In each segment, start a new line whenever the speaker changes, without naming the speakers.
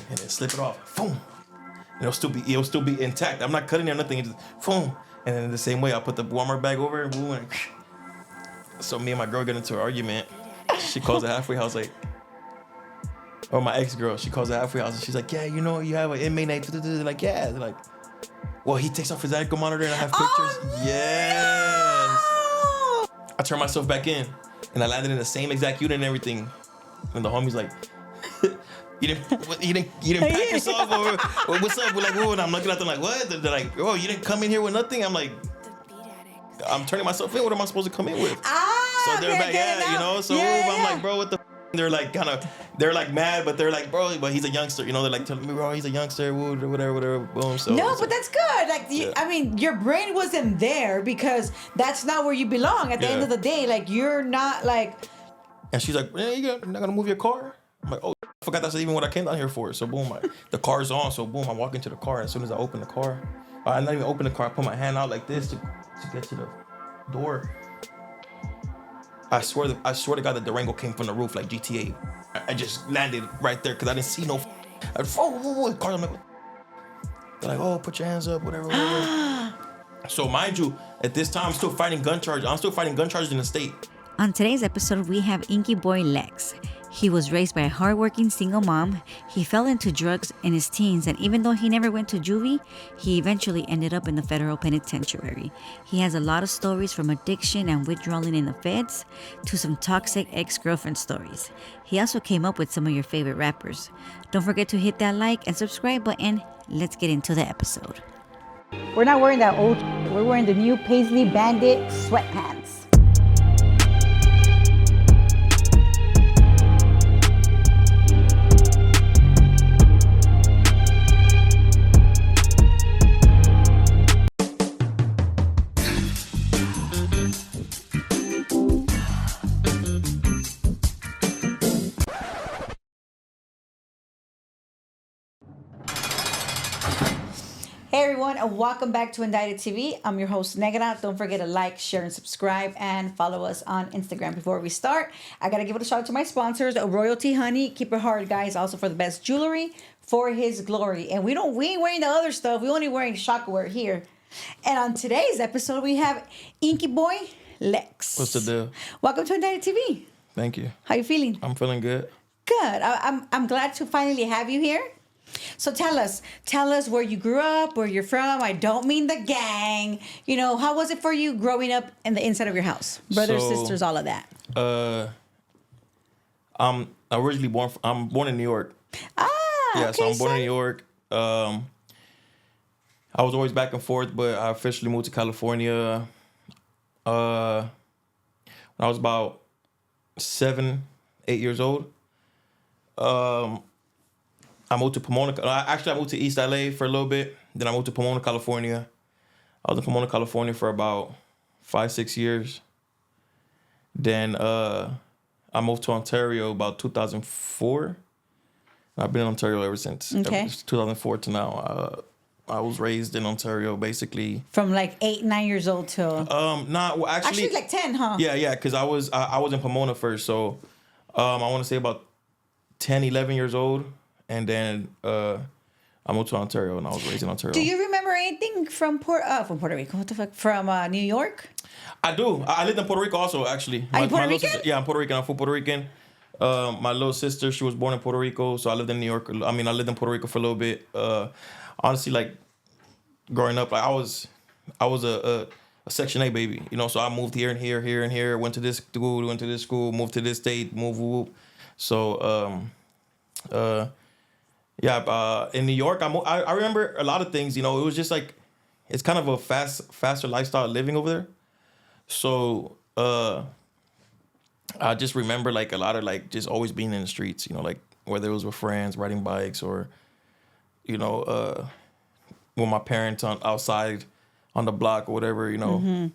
and then slip it off. Boom. It'll still be intact. I'm not cutting it or nothing. It just boom. And then the same way, I'll put the Walmart bag over and boom. And so me and my girl get into an argument. She calls the halfway house like, or my ex-girl, she calls the halfway house and she's like, yeah, you know, you have an inmate night. They're like, yeah. They're like, well, he takes off his ankle monitor and I have pictures.
Oh,
yes.
no!
I turned myself back in and I landed in the same exact unit and everything. And the homie's like, you didn't pack yourself or what's up? We're like, whoa, and I'm looking at them like, what? They're like, oh, you didn't come in here with nothing? I'm like, I'm turning myself in. What am I supposed to come in with? So they're back, you know? So I'm like, bro, what the They're like they're like mad, but they're like, bro, but he's a youngster, you know? They're like telling me, bro, he's a youngster, whatever, boom. So
but that's good. Like, I mean, your brain wasn't there because that's not where you belong. At the end of the day, like, you're not like.
And she's like, you're not gonna move your car? I'm like, oh, I forgot that's even what I came down here for. So boom, the car's on. So boom, I walk into the car. As soon as I open the car, I not even open the car. I put my hand out like this to get to the door. I swear to God, the Durango came from the roof like GTA. I just landed right there because I didn't see no. Car. I'm like, they're like, oh, put your hands up, whatever. So mind you, at this time, I'm still fighting gun charges in the state.
On today's episode, we have Inky Boy Lex. He was raised by a hardworking single mom. He fell into drugs in his teens, and even though he never went to juvie, he eventually ended up in the federal penitentiary. He has a lot of stories from addiction and withdrawing in the feds to some toxic ex-girlfriend stories. He also came up with some of your favorite rappers. Don't forget to hit that like and subscribe button. Let's get into the episode.
We're not wearing that old. We're wearing the new Paisley Bandit sweatpants. Hey everyone, and welcome back to Indicted TV. I'm your host, Negra. Don't forget to like, share, and subscribe, and follow us on Instagram. Before we start, I gotta give it a shout out to my sponsors, Royalty Honey. Keep it hard, guys. Also for the best jewelry for his glory. And we ain't wearing the other stuff. We only wearing Shakaware here. And on today's episode, we have Inky Boy Lex.
What's the deal?
Welcome to Indicted TV.
Thank you.
How you feeling?
I'm feeling good.
Good. I'm glad to finally have you here. So tell us where you grew up, where you're from. I don't mean the gang. You know, how was it for you growing up in the inside of your house? Brothers, sisters, all of that.
I'm originally born in New York.
Okay,
so I'm born in New York. I was always back and forth, but I officially moved to California when I was about 7, 8 years old. I moved to Pomona. Actually, I moved to East LA for a little bit. Then I moved to Pomona, California. I was in Pomona, California for about 5, 6 years. Then I moved to Ontario about 2004. I've been in Ontario ever since.
Okay.
Ever since 2004 to now. I was raised in Ontario, basically.
From like 8, 9 years old till.
Actually
like 10, huh?
Yeah, because I was in Pomona first, so I want to say about 10, 11 years old. And then I moved to Ontario, and I was raised in Ontario.
Do you remember anything from Puerto Rico? What the fuck? From New York?
I do. I lived in Puerto Rico also, actually.
Are you Puerto Rican?
I'm Puerto Rican. I'm full Puerto Rican. My little sister, she was born in Puerto Rico, so I lived in New York. I lived in Puerto Rico for a little bit. Honestly, like growing up, like I was a Section 8 baby, you know. So I moved here and here. Went to this school, moved to this state, So, in New York, I remember a lot of things. You know, it was just like it's kind of a faster lifestyle living over there. So I just remember like a lot of like just always being in the streets. You know, like whether it was with friends, riding bikes, or you know, with my parents outside on the block or whatever. You know.
Mm-hmm.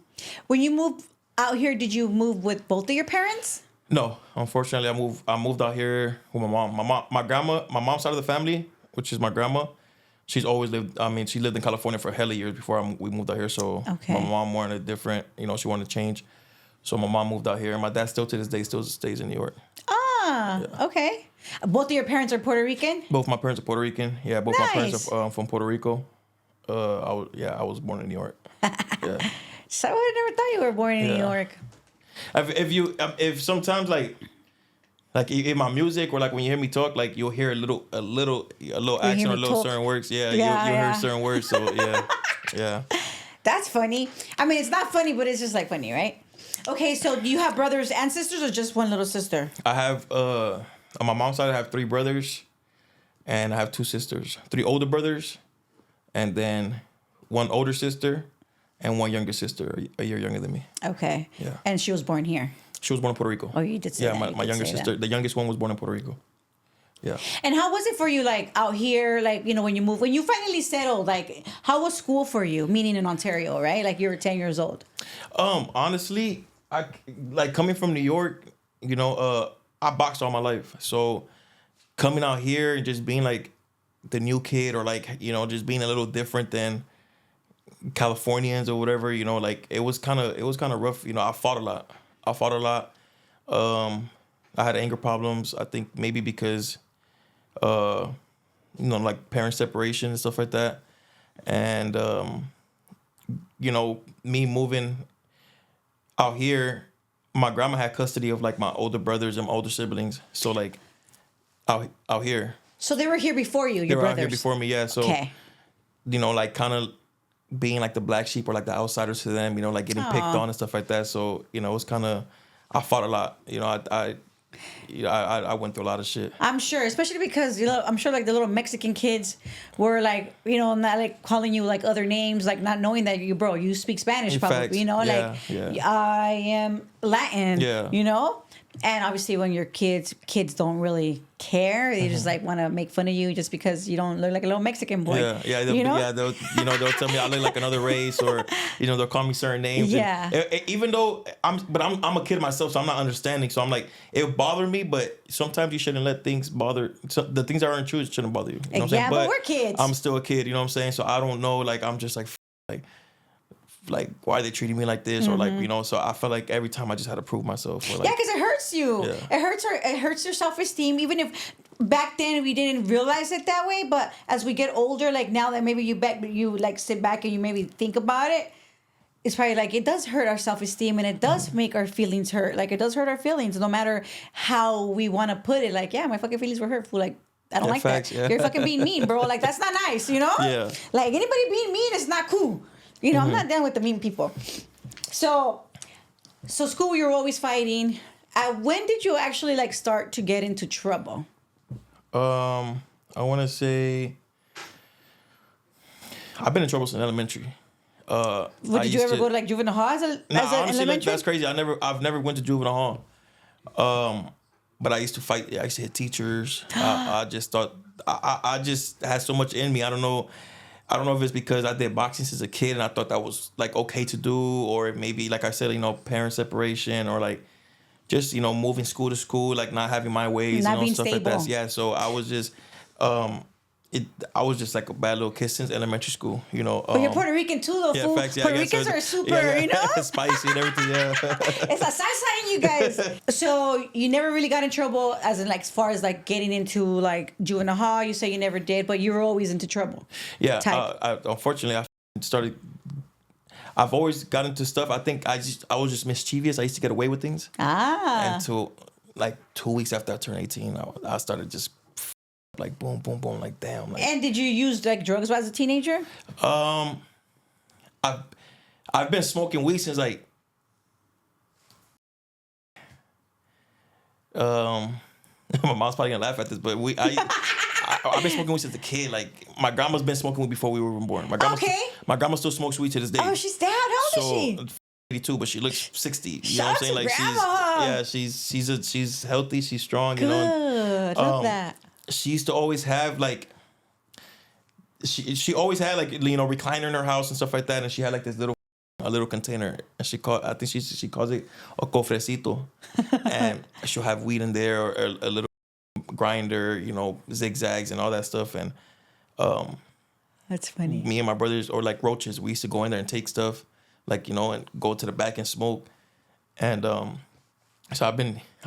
When you moved out here, did you move with both of your parents?
No, unfortunately, I moved out here with my mom. My grandma, my mom's side of the family, which is my grandma, she's always lived. She lived in California for hella years before we moved out here. So my mom wanted different. You know, she wanted to change. So my mom moved out here, and my dad still to this day still stays in New York.
Okay. Both of your parents are Puerto Rican?
Both my parents are Puerto Rican. Yeah, both my parents
Nice.
are from Puerto Rico. I was born in New York. Yeah.
So I would have never thought you were born in New
Yeah.
York.
If sometimes like in my music or like when you hear me talk, like you'll hear a little accent or a
me
little
talk.
certain words. Yeah,
Yeah,
you'll
yeah.
hear certain words. So yeah, yeah.
That's funny. I mean, it's not funny, but it's just like funny, right? Okay, so do you have brothers and sisters or just one little sister?
I have on my mom's side I have 3 brothers, and I have 2 sisters. 3 older brothers, and then 1 older sister, and 1 younger sister, a year younger than me.
Okay.
Yeah.
And she was born here.
She was born in Puerto Rico.
Oh, you did say
yeah,
that.
my,
You
my
did
younger
say
sister,
that.
the youngest one was born in Puerto Rico. Yeah.
And how was it for you, like out here, like when you moved, when you finally settled, like how was school for you? Meaning in Ontario, right? Like you were 10 years old.
Honestly, I like coming from New York. I boxed all my life, so coming out here and just being like the new kid, or like just being a little different than Californians or whatever. Like it was kind of rough. I fought a lot. I had anger problems. I think maybe because like parent separation and stuff like that, and me moving out here, my grandma had custody of like my older brothers and my older siblings. So like out here,
So they were here before you,
they
your
were
brothers.
out here before me. Yeah. So
Okay.
like kind of being like the black sheep or like the outsiders to them. Like getting picked
Aw.
on and stuff like that. So it was kind of, I fought a lot. I went through a lot of shit.
I'm sure, especially because I'm sure like the little Mexican kids were like, not like calling you like other names, like not knowing that you speak Spanish,
In
probably,
facts,
like
yeah.
I am Latin,
Yeah.
And obviously when your kids don't really care, they just like want to make fun of you just because you don't look like a little Mexican boy.
Yeah. They'll tell me I look like another race, or they'll call me certain names.
Yeah.
And even though I'm a kid myself, so I'm not understanding. So I'm like, it bothered me, but sometimes you shouldn't let things bother. So the things that aren't true shouldn't bother you. You know what I'm saying?
But we're kids.
I'm still a kid. You know what I'm saying? So I don't know. Like I'm just like why are they treating me like this, or like so I feel like every time I just had to prove myself, or like,
Yeah, because it hurts you.
Yeah.
It hurts your self-esteem. Even if back then we didn't realize it that way, but as we get older, like now that maybe you like sit back and you maybe think about it, it's probably like it does hurt our self-esteem, and it does make our feelings hurt. Like it does hurt our feelings, no matter how we want to put it. Like, yeah, my fucking feelings were hurtful. Like I don't like
facts,
that.
yeah.
You're fucking being mean, bro. Like that's not nice,
Yeah.
Like anybody being mean is not cool. I'm not down with the mean people. So school, you were always fighting. When did you actually like start to get into trouble?
I want to say I've been in trouble since elementary.
Did you ever go to like juvenile hall as an
honestly, like,
elementary?
that's crazy. I've never went to juvenile hall. But I used to fight. I used to hit teachers. I just thought I just had so much in me. I don't know if it's because I did boxing since a kid and I thought that was like okay to do, or maybe like I said, parent separation, or like just moving school to school, like not having my ways,
Not being
stuff like
stable.
that. Yeah, so I was just I was just like a bad little kid since elementary school.
But you're Puerto Rican too, though,
Yeah,
fool.
facts, yeah,
Puerto
I guess
Ricans
so.
are super,
spicy and everything. Yeah.
It's a salsa in you guys. So you never really got in trouble, as in like as far as like getting into like juvenile hall. You say you never did, but you were always into trouble.
Yeah,
Type.
unfortunately, I've always got into stuff. I think I was just mischievous. I used to get away with things. Until like 2 weeks after I turned 18, I started just like boom, boom, boom, like damn. Like,
And did you use like drugs as a teenager?
I've been smoking weed since like my mom's probably gonna laugh at this, but I've been smoking weed since a kid. Like my grandma's been smoking weed before we were even born. My grandma still smokes weed to this day.
Oh, she's dead. How old is she?
82, but she looks 60. You know
Shout
what I'm
out
saying?
to
Like
grandma.
she's healthy, she's strong.
Good. Love that.
She used to always have like she always had like recliner in her house and stuff like that, and she had like this little container, and she calls it a cofrecito, and she'll have weed in there, or a little grinder, zigzags and all that stuff, and
That's funny.
me and my brothers, or like roaches, we used to go in there and take stuff, like and go to the back and smoke, and so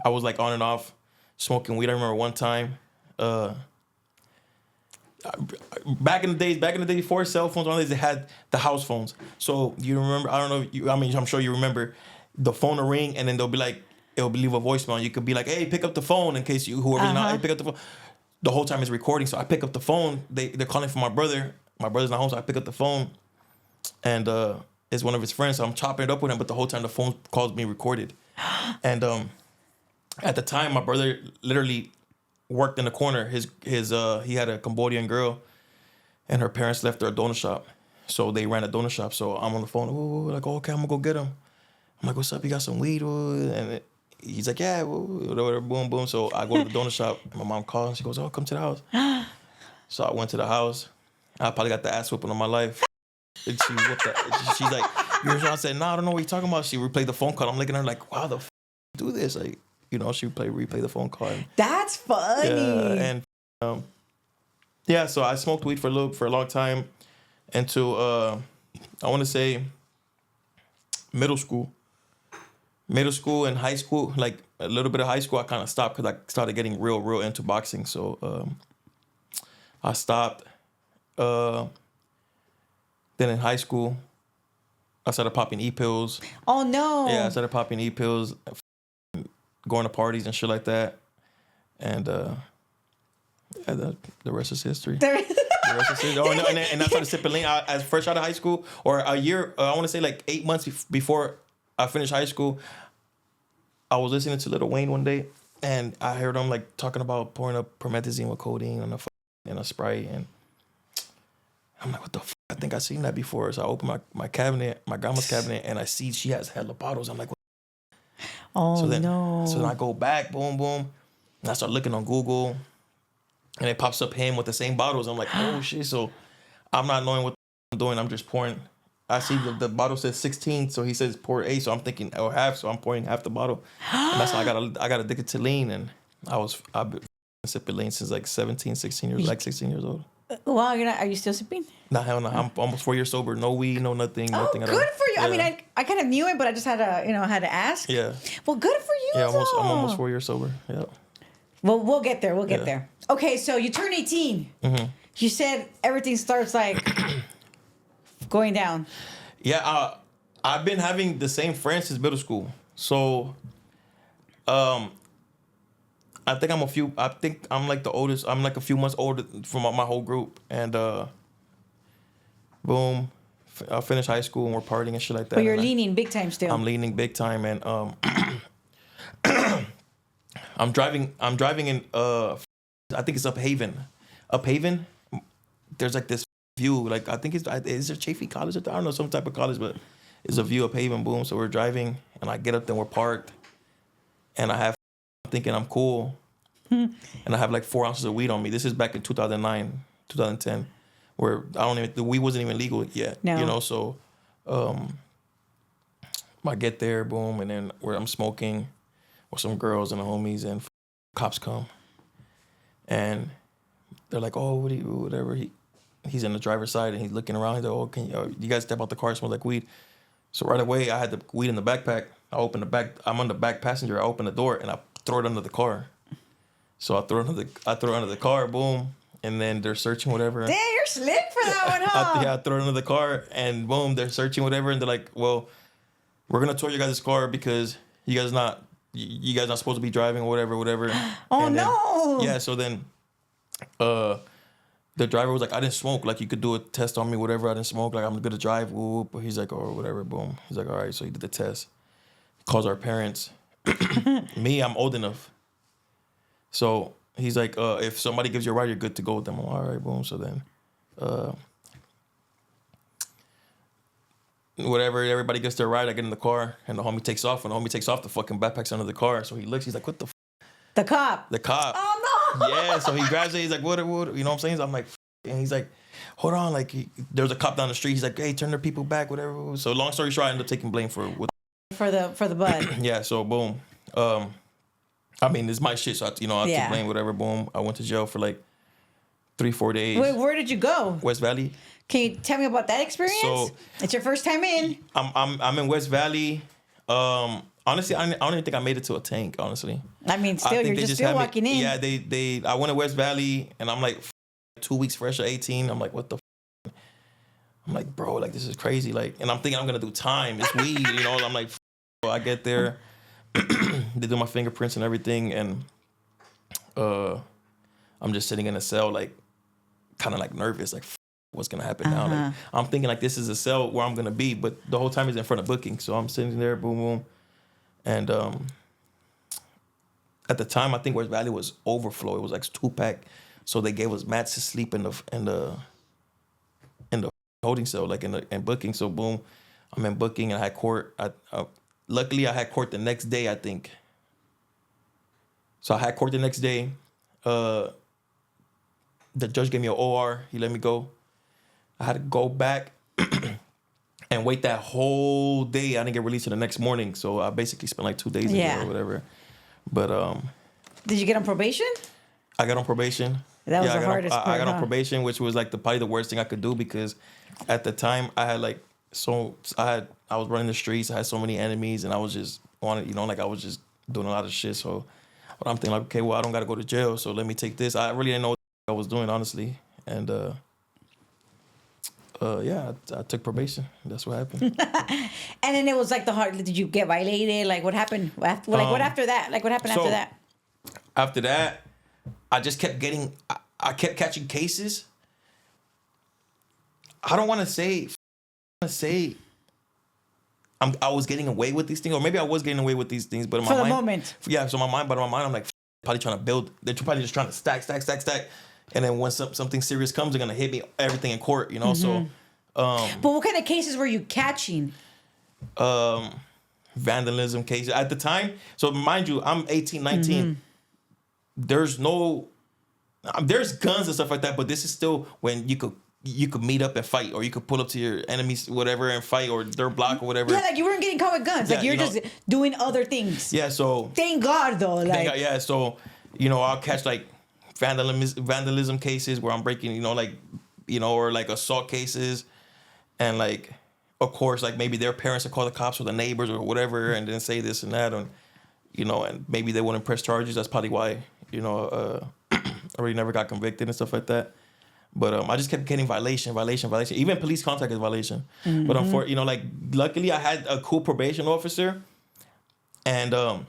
I was like on and off smoking weed. I remember one time, back in the days before cell phones, one of they had the house phones. So you remember? I don't know. I'm sure you remember. The phone will ring, and then they'll be like, it'll leave a voicemail. You could be like, "Hey, pick up the phone," in case whoever's not, hey, pick up the phone. The whole time it's recording, so I pick up the phone. They're calling for my brother. My brother's not home, so I pick up the phone, and it's one of his friends. So I'm chopping it up with him, but the whole time the phone call's being recorded. And at the time, my brother literally worked in the corner. He had a Cambodian girl, and her parents left her a donut shop, so they ran a donut shop. So I'm on the phone, like, okay, I'm gonna go get him. I'm like, what's up? You got some weed? And he's like, yeah, whatever, boom, boom. So I go to the donut shop. And my mom calls. And she goes, oh, come to the house. So I went to the house. I probably got the ass whooping of my life. And she whooped that. She's like, I said, no, I don't know what you're talking about. She replayed the phone call. I'm looking at her like, wow, the do this? Like, she replay the phone call. And,
That's funny.
yeah, and so I smoked weed for a long time until I want to say middle school and high school, like a little bit of high school, I kind of stopped because I started getting real into boxing. So I stopped. Then in high school, I started popping e-pills.
Oh, no.
Yeah, I started popping e-pills, going to parties and shit like that. And the rest is history. The rest is history. Oh, no, and I started sipping lean as fresh out of high school, or a year, I want to say like 8 months before I finished high school. I was listening to Lil Wayne one day, and I heard him like talking about pouring up promethazine with codeine and a Sprite, and I'm like, what the fuck? I think I seen that before. So I open my cabinet, my grandma's cabinet, and I see she has hella bottles. I'm like, what?
Oh,
no. So then I go back, boom, boom, and I start looking on Google, and it pops up him with the same bottles. I'm like, oh shit. So I'm not knowing what I'm doing. I'm just pouring. I see the bottle says 16, so he says pour 8, so I'm thinking half, so I'm pouring half the bottle. And that's how I got addicted to lean, and I've been sipping lean since like 16 years old.
Wow, are you still sipping?
Nah, hell no. I'm almost 4 years sober. No weed, no nothing.
Oh,
nothing at
good
all.
for you.
Yeah.
I mean, I kind of knew it, but I just had to ask.
Yeah.
Well, good for you.
Yeah,
though.
I'm almost 4 years sober. Yeah.
Well, we'll get there. We'll get there. Okay, so you turn 18. Mm-hmm. You said everything starts like going down.
Yeah, I've been having the same friends since middle school. So, I think I'm like the oldest. I'm like a few months older from my whole group. And boom, I finished high school and we're partying and shit like that.
But you're leaning big time still.
I'm leaning big time, and I'm driving in I think it's Uphaven. Uphaven, there's like this view, like I think is there Chaffey College? I don't know, some type of college, but it's a view of Uphaven. Boom. So we're driving, and I get up there, we're parked, and I'm thinking I'm cool, and I have like 4 ounces of weed on me. This is back in 2009, 2010, where the weed wasn't even legal yet.
No.
So I get there, boom, and then where I'm smoking with some girls and the homies, and cops come, and they're like, oh, whatever. He's in the driver's side and he's looking around. He's like, oh, can you guys step out the car? It smells like weed. So right away, I had the weed in the backpack. I'm on the back passenger. I open the door and I throw it under the car. So I throw it under the car, boom. And then they're searching whatever.
Damn, you're slick for that one, huh?
I throw it under the car and boom, they're searching whatever. And they're like, well, we're going to tow your guys' car because you guys not supposed to be driving or whatever.
Oh,
and
no.
Yeah, so then the driver was like, I didn't smoke. Like, you could do a test on me, whatever. I didn't smoke. Like, I'm good to drive. Whoop. He's like, oh, whatever. Boom. He's like, all right. So he did the test. Calls our parents. Me, I'm old enough. So he's like, if somebody gives you a ride, you're good to go with them. I'm all right. Boom. So then, whatever. Everybody gets their ride. I get in the car, and the homie takes off. When the homie takes off, the fucking backpack's under the car. So he looks. He's like, what the
The cop.
The cop.
Oh, no.
Yeah, so he grabs it. He's like, what? You know what I'm saying? So I'm like, and he's like, hold on. Like, there's a cop down the street. He's like, hey, turn their people back, whatever. So long story short, I ended up taking blame for
the bud.
Yeah, so boom. I mean, it's my shit, so I took blame, whatever. Boom. I went to jail for like 3-4 days.
Wait, where did you go?
West Valley.
Can you tell me about that experience?
So
it's your first time in.
I'm in West Valley. Honestly, I don't even think I made it to a tank. Honestly,
I mean,
I
still,
think
you're
they
just
just
still
had me.
walking in.
Yeah, they. I went to West Valley, and I'm like 2 weeks fresh at 18. I'm like, what the. I'm like, bro, like this is crazy. Like, and I'm thinking I'm gonna do time. It's weed, you know. I'm like, I get there, they do my fingerprints and everything, and I'm just sitting in a cell, like, kind of like nervous, like, what's gonna happen now? Like, I'm thinking like this is a cell where I'm gonna be, but the whole time is in front of booking. So I'm sitting there, boom, boom, and at the time I think West Valley was overflow. It was like 2-pack, so they gave us mats to sleep in the holding cell, like in booking. So boom, I'm in booking and I had court. Luckily I had court the next day, I think. So I had court the next day. The judge gave me an OR. He let me go. I had to go back and wait that whole day. I didn't get released till the next morning. So I basically spent like 2 days in there or whatever. But
Did you get on probation?
I got on probation.
That was the hardest part.
I got on probation, which was like probably the worst thing I could do, because at the time I had like I was running the streets. I had so many enemies, and I was just like I was just doing a lot of shit. So, but I'm thinking like, okay, well I don't got to go to jail, so let me take this. I really didn't know what I was doing, honestly, and yeah, I took probation. That's what happened.
And then it was like did you get violated? Like what happened? What after that? Like what happened after that?
After that, I just kept I kept catching cases. I don't want to say I was getting away with these things, or maybe I was getting away with these things, but in my
For the
mind,
moment.
Yeah, so in my mind, I'm like, probably trying to build. They're probably just trying to stack, and then when something serious comes, they're gonna hit me everything in court, you know.
Mm-hmm.
So,
But what kind of cases were you catching?
vandalism cases at the time. So mind you, I'm 18, 19.
Mm-hmm.
There's guns and stuff like that, but this is still when you could meet up and fight, or you could pull up to your enemies, whatever, and fight, or their block or whatever.
Yeah, like you weren't getting caught with guns. Like
Yeah,
you're just doing other things.
Yeah, so
Thank God though. Like
yeah, so I'll catch like vandalism cases where I'm breaking, or like assault cases, and like, of course, like maybe their parents will call the cops or the neighbors or whatever, and then say this and that, and and maybe they wouldn't press charges. That's probably why I really never got convicted and stuff like that. But I just kept getting violation. Even police contact is violation. Mm-hmm. But unfortunately, luckily I had a cool probation officer, and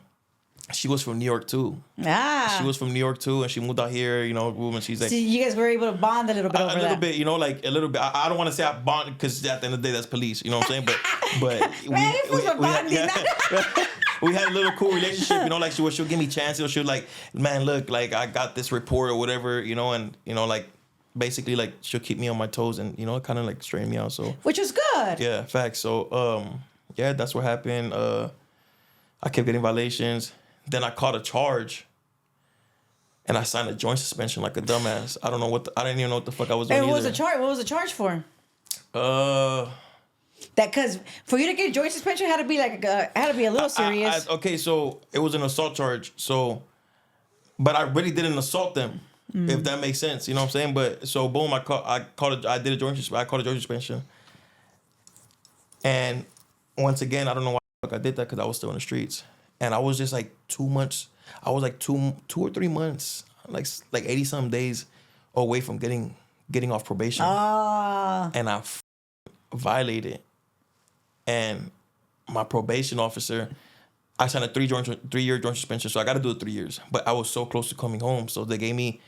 she was from New York too.
Ah.
She was from New York too, and she moved out here. And she's like,
so you guys were able to bond a little bit over that.
A little bit, like a little bit. I don't want to say I bonded, because at the end of the day, that's police. You know what I'm saying? But we had a little cool relationship. Like she'll give me chances. She'll like, man, look, like I got this report or whatever. And like basically like she'll keep me on my toes and kind of like straighten me out. So
which was good.
Yeah, facts. So yeah, that's what happened. I kept getting violations. Then I caught a charge, and I signed a joint suspension like a dumbass. I didn't even know what the fuck I was doing.
And what was the charge for? That because for you to get joint suspension, it had to be a little serious.
Okay, so it was an assault charge. So, but I really didn't assault them, if that makes sense. You know what I'm saying? But so boom, I caught a joint suspension, and once again, I don't know why I did that, because I was still in the streets. And I was just like 2 months. I was like 2 or 3 months, like 80-something days away from getting off probation. And I violated. And my probation officer, I signed a 3-year joint suspension, so I got to do it 3 years. But I was so close to coming home, so they gave me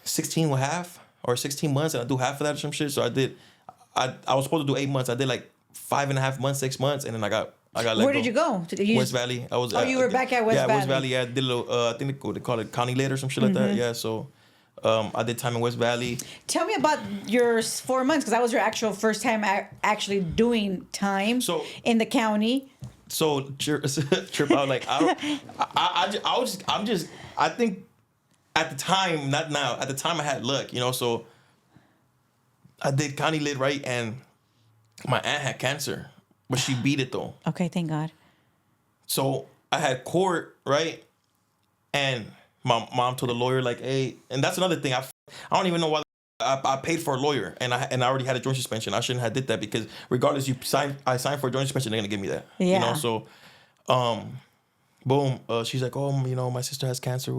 16 and a half or 16 months, and I do half of that or some shit. So I was supposed to do 8 months. I did like 5.5 months, 6 months, and then I got let
Where
go.
did you go?
West Valley. I was.
You were back at West Valley.
Yeah, West Valley. Yeah, I did a little. I think they call it county lit or some shit like that. Yeah, so I did time in West Valley.
Tell me about your 4 months, because that was your actual first time actually doing time in the county.
So trip out like I think at the time, not now. At the time, I had luck, So I did county lit, right, and my aunt had cancer. But she beat it though.
Okay, thank God.
So I had court, right? And my mom told the lawyer, like, hey, and that's another thing. I don't even know why I paid for a lawyer, and I already had a joint suspension. I shouldn't have did that because regardless, I signed for a joint suspension. They're gonna give me that.
Yeah.
You know, so, boom. She's like, oh, you know, my sister has cancer,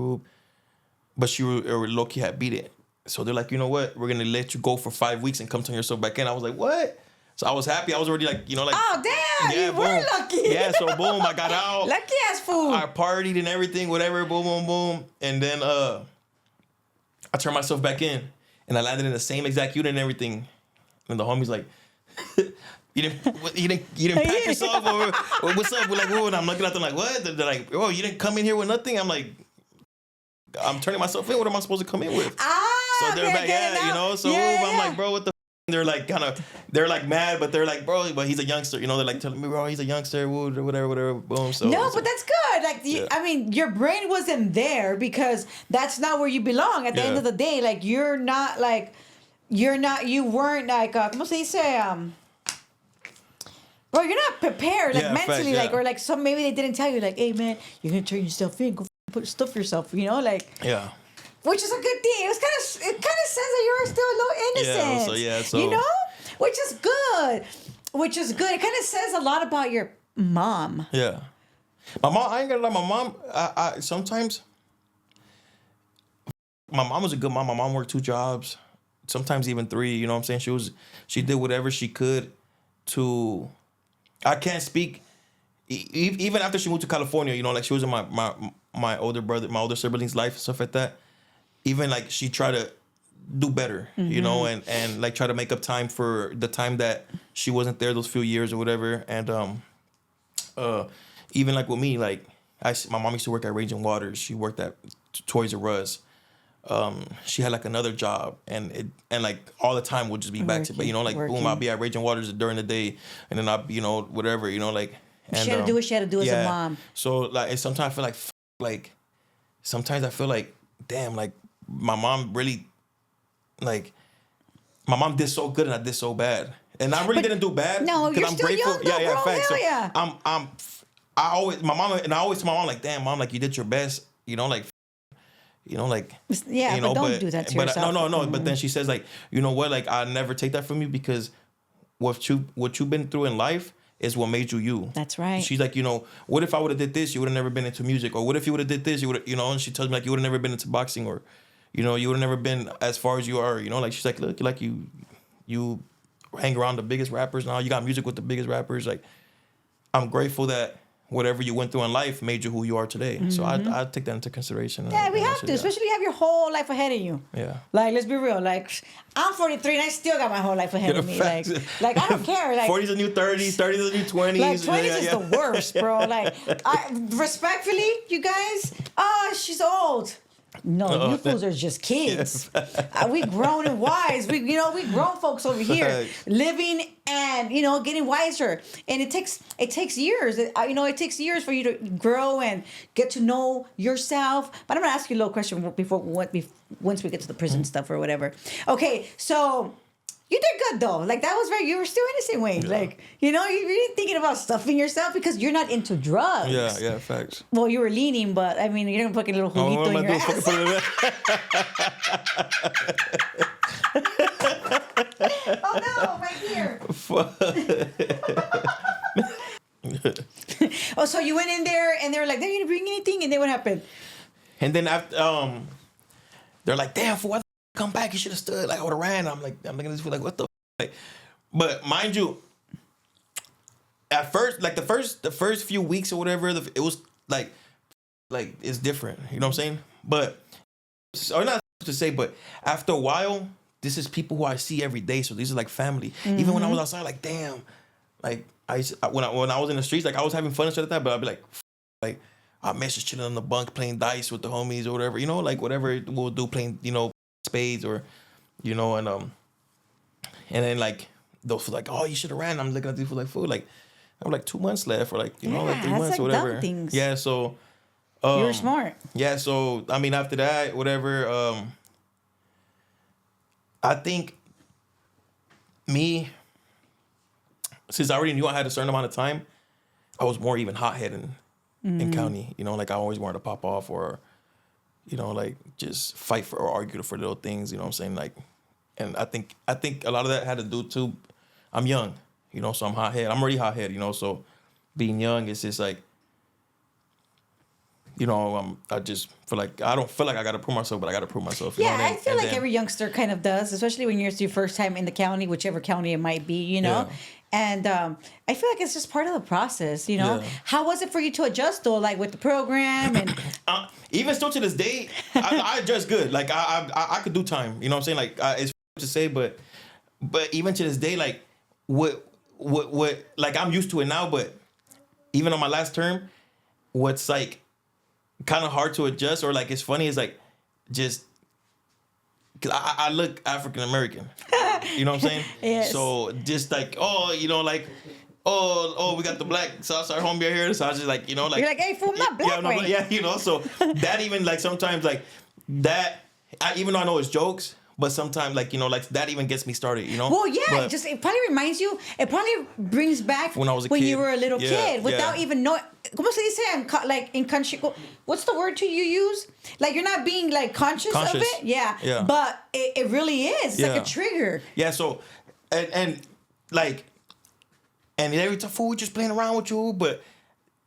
but she low key had beat it. So they're like, you know what? We're gonna let you go for 5 weeks and come turn yourself back in. I was like, what? So I was happy. I was already like, you know, like,
Oh damn!
yeah,
You were lucky.
Yeah, so boom, I got out.
Lucky ass fool.
I partied and everything, whatever, boom, boom, boom. And then I turned myself back in. And I landed in the same exact unit and everything. And the homie's like, you didn't pack yourself or what's up? We're like, whoa, and I'm looking at them like, what? They're like, oh, you didn't come in here with nothing? I'm like, I'm turning myself in. What am I supposed to come in with? So they're like, yeah, you know. So I'm like, bro, what the? They're like they're like mad, but they're like, bro, but he's a youngster, you know. They're like telling me, bro, he's a youngster, whatever, boom. So
no, but that's good. Like, I mean, your brain wasn't there because that's not where you belong. At the end of the day, like, you weren't like, ¿cómo se dice? Bro, you're not prepared, like, mentally, like, or like, some maybe they didn't tell you, like, hey man, you're gonna turn yourself in, go put stuff yourself, you know, like.
Yeah.
Which is a good thing. It kind of says that you're still a little innocent.
So
you know, which is good. It kind of says a lot about your mom.
Yeah, my mom. I ain't gonna lie. My mom. I sometimes. My mom was a good mom. My mom worked 2 jobs, sometimes even 3. You know what I'm saying? She did whatever she could to. I can't speak. Even after she moved to California, you know, like she was in my older brother, my older siblings' life and stuff like that. Even like she tried to do better, you know, and like try to make up time for the time that she wasn't there those few years or whatever. And even like with me, like my mom used to work at Raging Waters. She worked at Toys R Us. She had like another job, and like all the time would just be back to, but you know, like boom, I'll be at Raging Waters during the day, and then I'll, you know, whatever, you know, like. And,
she had to do what she had to do as a mom.
So like, sometimes I feel like sometimes I feel like, damn, like my mom really, like, my mom did so good and I did so bad, and I really didn't do bad.
No, you're
I'm
still
grateful.
young, though,
yeah,
bro.
facts.
Hell
So
yeah.
I always tell my mom, like, damn, mom, like, you did your best, you know, like. You know, like,
yeah,
you know,
but don't do that to yourself.
No. Mm-hmm. But then she says, like, you know what? Like, I never take that from you because what you've been through in life is what made you you.
That's right.
She's like, you know, what if I would have did this? You would have never been into music. Or what if you would have did this? You would, you know. And she tells me, like, you would have never been into boxing, or, you know, you would have never been as far as you are. You know, like, she's like, look, like you hang around the biggest rappers now. You got music with the biggest rappers. Like, I'm grateful that whatever you went through in life made you who you are today. Mm-hmm. So I take that into consideration.
Yeah, we have to, especially if you have your whole life ahead of you.
Yeah.
Like, let's be real. Like, I'm 43 and I still got my whole life ahead of me. Like I don't care. Like,
40's the new 30s, 30's the new 20s.
Like, 20s is the worst, bro. Like, respectfully, you guys, she's old. No, you fools are just kids. We grown and wise. We grown folks over here, living and, you know, getting wiser. And it takes years. It takes years for you to grow and get to know yourself. But I'm gonna ask you a little question once we get to the prison stuff or whatever. Okay, so. You did good though. Like, that was you were still innocent, Wayne. Yeah. Like, you know, you weren't thinking about stuffing yourself because you're not into drugs.
Yeah, facts.
Well, you were leaning, but I mean, you're gonna put a little juguito in your ass. Oh no, right here. Oh, so you went in there and they were like, "They didn't bring anything," and then what happened?
And then after, they're like, "Damn, for what? Come back, you should have stood." Like, I would have ran. I'm looking at this like, what the like, but mind you, at first, like the first few weeks or whatever, it was like it's different. You know what I'm saying? But or not to say, but after a while, this is people who I see every day. So these are like family. Mm-hmm. Even when I was outside, like, damn, like when I was in the streets, like I was having fun and shit like that. But I'd be like I miss just chilling on the bunk playing dice with the homies or whatever. You know, like whatever we'll do, playing, you know, spades or, you know, and then like those like, oh, you should have ran. I'm looking at these for like food. Like I have like 2 months left or like, you know, like 3 months
like
or whatever.
Dumb things.
Yeah, so
you were smart.
Yeah, so I mean after that, whatever, I think me, since I already knew I had a certain amount of time, I was more even hot-headed in county. You know, like I always wanted to pop off or, you know, like just fight for or argue for little things, you know what I'm saying? Like, And I think a lot of that had to do too. I'm young, you know, so I'm hot head. I'm already hot head, you know. So being young, it's just like, you know, I just feel like I don't feel like I gotta prove myself, but I gotta prove myself. You
Yeah,
know?
I feel like every youngster kind of does, especially when it's your first time in the county, whichever county it might be, you know.
Yeah.
And I feel like it's just part of the process, you know.
Yeah.
How was it for you to adjust though, like with the program and?
Even still to this day, I adjust good. Like I could do time. You know what I'm saying? Like it's to say, but even to this day, like what like I'm used to it now. But even on my last term, what's like kind of hard to adjust or like it's funny is like just because I look African American. You know what I'm saying?
Yes.
So just like you know like. Oh, we got the black Southside homie here. So I was just like, you know, like
You're like, hey, fool, I'm not black,
yeah,
right?
yeah, you know. So that even like sometimes like that, even though I know it's jokes, but sometimes like you know like that even gets me started, you know.
Well, yeah,
But
it probably reminds you. It probably brings back
When I was a
when you
kid.
were a little
Yeah,
kid without
yeah.
even knowing. ¿Cómo se dice? Like in country, what's the word you use? Like you're not being like conscious of
Conscious.
it. Yeah.
Yeah.
But it really is. It's like
Yeah.
a trigger.
yeah, so and like and every time fool just playing around with you, but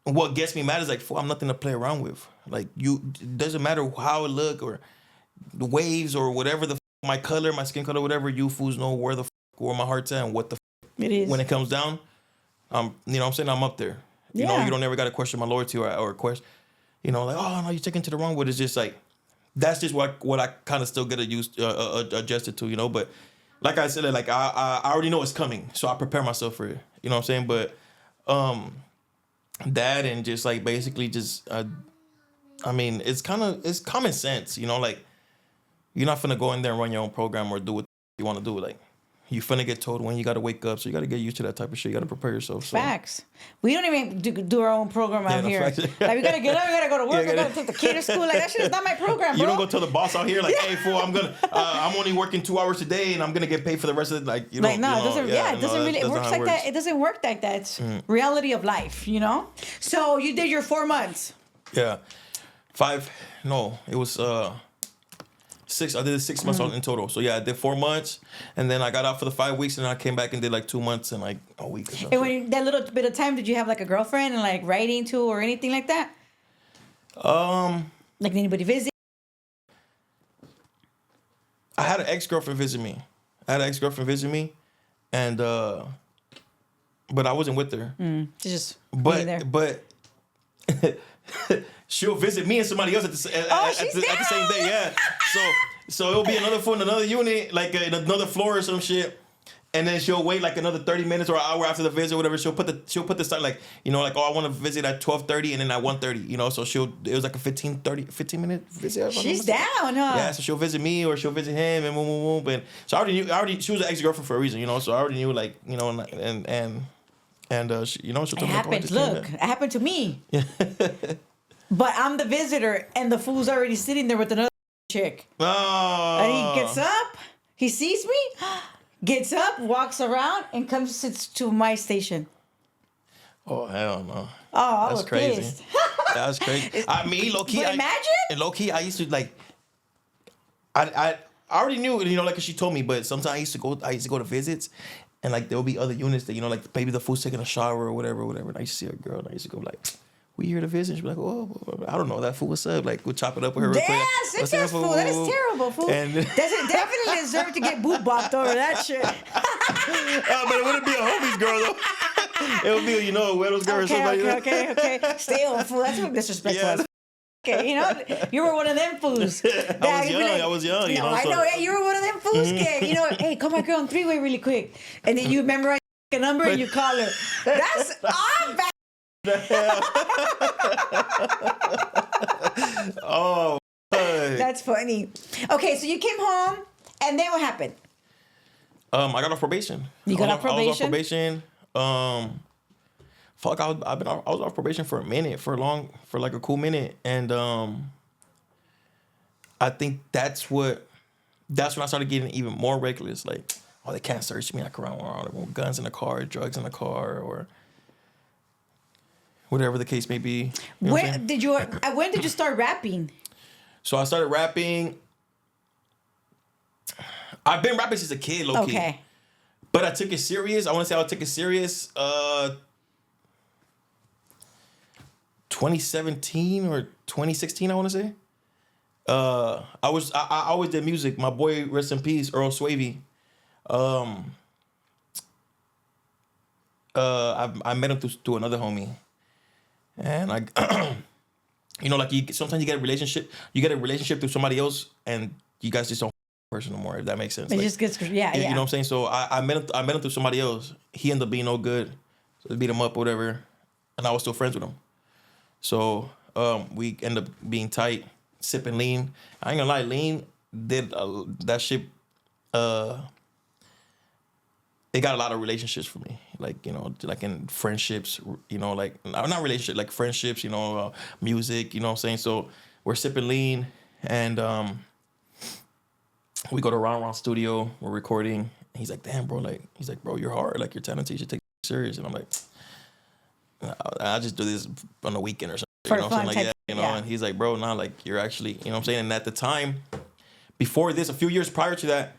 what gets me mad is like fool, I'm nothing to play around with. Like it doesn't matter how it look or the waves or whatever my color, my skin color, whatever. You fools know where where my heart's at and what the
It is.
when it comes down. You know what I'm saying? I'm up there. You know,
Yeah.
you don't ever got to question my loyalty or question, you know, like, oh, no, you're taking to the wrong way. It's just like, that's just what I kind of still get adjusted to, you know. But like I said, like, I already know it's coming. So I prepare myself for it. You know what I'm saying? But that and just like basically just, I mean, it's common sense, you know, like, you're not finna go in there and run your own program or do what you want to do. Like, you finna get told when you got to wake up. So you got to get used to that type of shit. You got to prepare yourself. So.
Facts. We don't even do our own program out
no,
here.
facts.
Like we gotta get up, we gotta go to work,
Yeah,
I gotta take the kid to school. Like that shit is not my program, bro.
You don't go tell the boss out here like, hey, fool, I'm only working 2 hours a day and I'm gonna get paid for the rest of the like. You
Like
don't,
no,
you
it
know,
doesn't. Yeah, it doesn't really. It
that's
works
not how
like that. It doesn't work like that. It's reality of life, you know. So you did your 4 months.
Yeah, 5. No, it was 6. I did 6 months in total. So yeah, I did 4 months, and then I got out for the 5 weeks, and then I came back and did like 2 months and like a week. Or something.
And when that little bit of time, did you have like a girlfriend and like writing to or anything like that? Like anybody visit?
I had an ex-girlfriend visit me. And but I wasn't with her.
Just being there.
But she'll visit me and somebody else at the same day. Yeah. So it'll be another phone, another unit, like in another floor or some shit. And then she'll wait like another 30 minutes or an hour after the visit or whatever. She'll put the start like, you know, like, oh, I want to visit at 12:30 and then at 1:30, you know. So it was like a 15 minute visit.
She's down, huh?
Yeah, so she'll visit me or she'll visit him and boom, boom, boom. And so I already knew she was an ex-girlfriend for a reason, you know. So I already knew, like, you know, and she, you know, she'll
It
tell me, like, oh, I
happened.
just came
Look,
back.
it happened to me. But I'm the visitor, and the fool's already sitting there with another chick.
Oh.
And he gets up, he sees me, gets up, walks around, and comes sits to my station.
Oh, hell no.
Oh, I
That's
was
crazy.
pissed.
That's crazy. I mean, low key.
But imagine?
Low key, I used to like. I already knew, you know, like she told me, but sometimes I used to go to visits, and like there will be other units that, you know, like maybe the fool's taking a shower or whatever. And I used to see a girl, and I used to go like, "We here to visit?" She'd be like, "Oh, I don't know that fool. What's up?" Like we'll chop it up with her. Real quick.
Yes,
What's
it's
up,
fool. That is terrible, fool.
And
Doesn't definitely deserve to get boot bopped over that shit.
but it wouldn't be a homie's girl though. It would be, you know, a widow's girl or somebody.
Okay. Stay on, fool. That's what disrespectful
Yeah.
is. Okay, you know, you were one of them fools.
I was young, you
No,
know,
I
so-
know. Hey, you were one of them fools, kid. You know, hey, call my girl on 3-way really quick, and then you memorize a number and you call her. That's all bad.
Oh. Hey.
That's funny. Okay, so you came home, and then what happened?
I got off probation.
You got off
I was off
probation?
probation. Fuck, I was off probation for a minute, for like a cool minute, and I think that's when I started getting even more reckless. Like, oh, they can't search me. I can run around with guns in the car, drugs in the car, or whatever the case may be. You know what I'm saying?
When did you start rapping?
So I started rapping. I've been rapping since a kid, low key.
Okay.
But I took it serious. I want to say I took it serious 2017 or 2016, I want to say. I always did music. My boy, rest in peace, Earl Swavey. I met him through another homie. And I you know, like sometimes you get a relationship through somebody else and you guys just don't person no more, if that makes sense.
It
like,
just gets, yeah.
You know what I'm saying? So I met him through somebody else. He ended up being no good. So I beat him up, whatever. And I was still friends with him. So we end up being tight, sipping lean. I ain't gonna lie, lean did that shit. It got a lot of relationships for me. Like, you know, like in friendships, you know, like not relationship, like friendships, you know, music, you know what I'm saying? So we're sipping lean and we go to Ron studio, we're recording. And he's like, damn, bro, bro, you're hard. Like, you're talented, you should take it serious. And I'm like, I just do this on the weekend or something.
For
you know what I'm saying? Like,
fun,
yeah, you know, and he's like, bro, nah, like, you're actually, you know what I'm saying? And at the time, before this, a few years prior to that,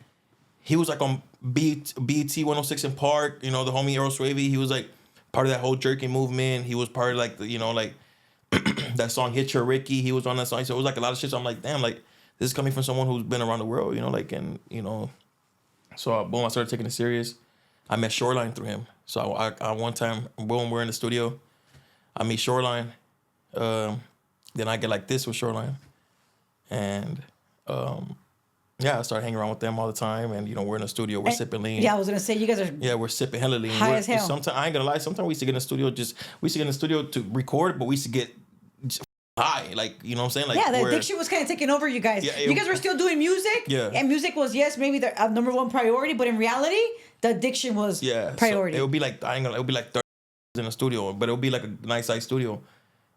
he was like on BET 106 in Park, you know, the homie Earl Swavey. He was like part of that whole jerking movement. He was part of like, the, you know, like that song Hit Your Ricky. He was on that song. So it was like a lot of shit. So I'm like, damn, like this is coming from someone who's been around the world, you know, like, and, you know, so boom, I started taking it serious. I met Shoreline through him. So I one time, boom, we're in the studio. I meet Shoreline. Then I get like this with Shoreline. And, yeah, I started hanging around with them all the time, and you know we're in the studio, we're sipping lean.
Yeah, I was gonna say you guys are.
Yeah, we're sipping hella lean.
High as hell.
Sometimes I ain't gonna lie. Sometimes we used to get in the studio to record, but we used to get high, like you know what I'm saying. Like
Yeah, the addiction was kind of taking over you guys.
Yeah,
You guys were still doing music.
Yeah.
And music was maybe the number one priority, but in reality, the addiction was priority.
So it would be like it would be like 30 in the studio, but it would be like a nice size studio.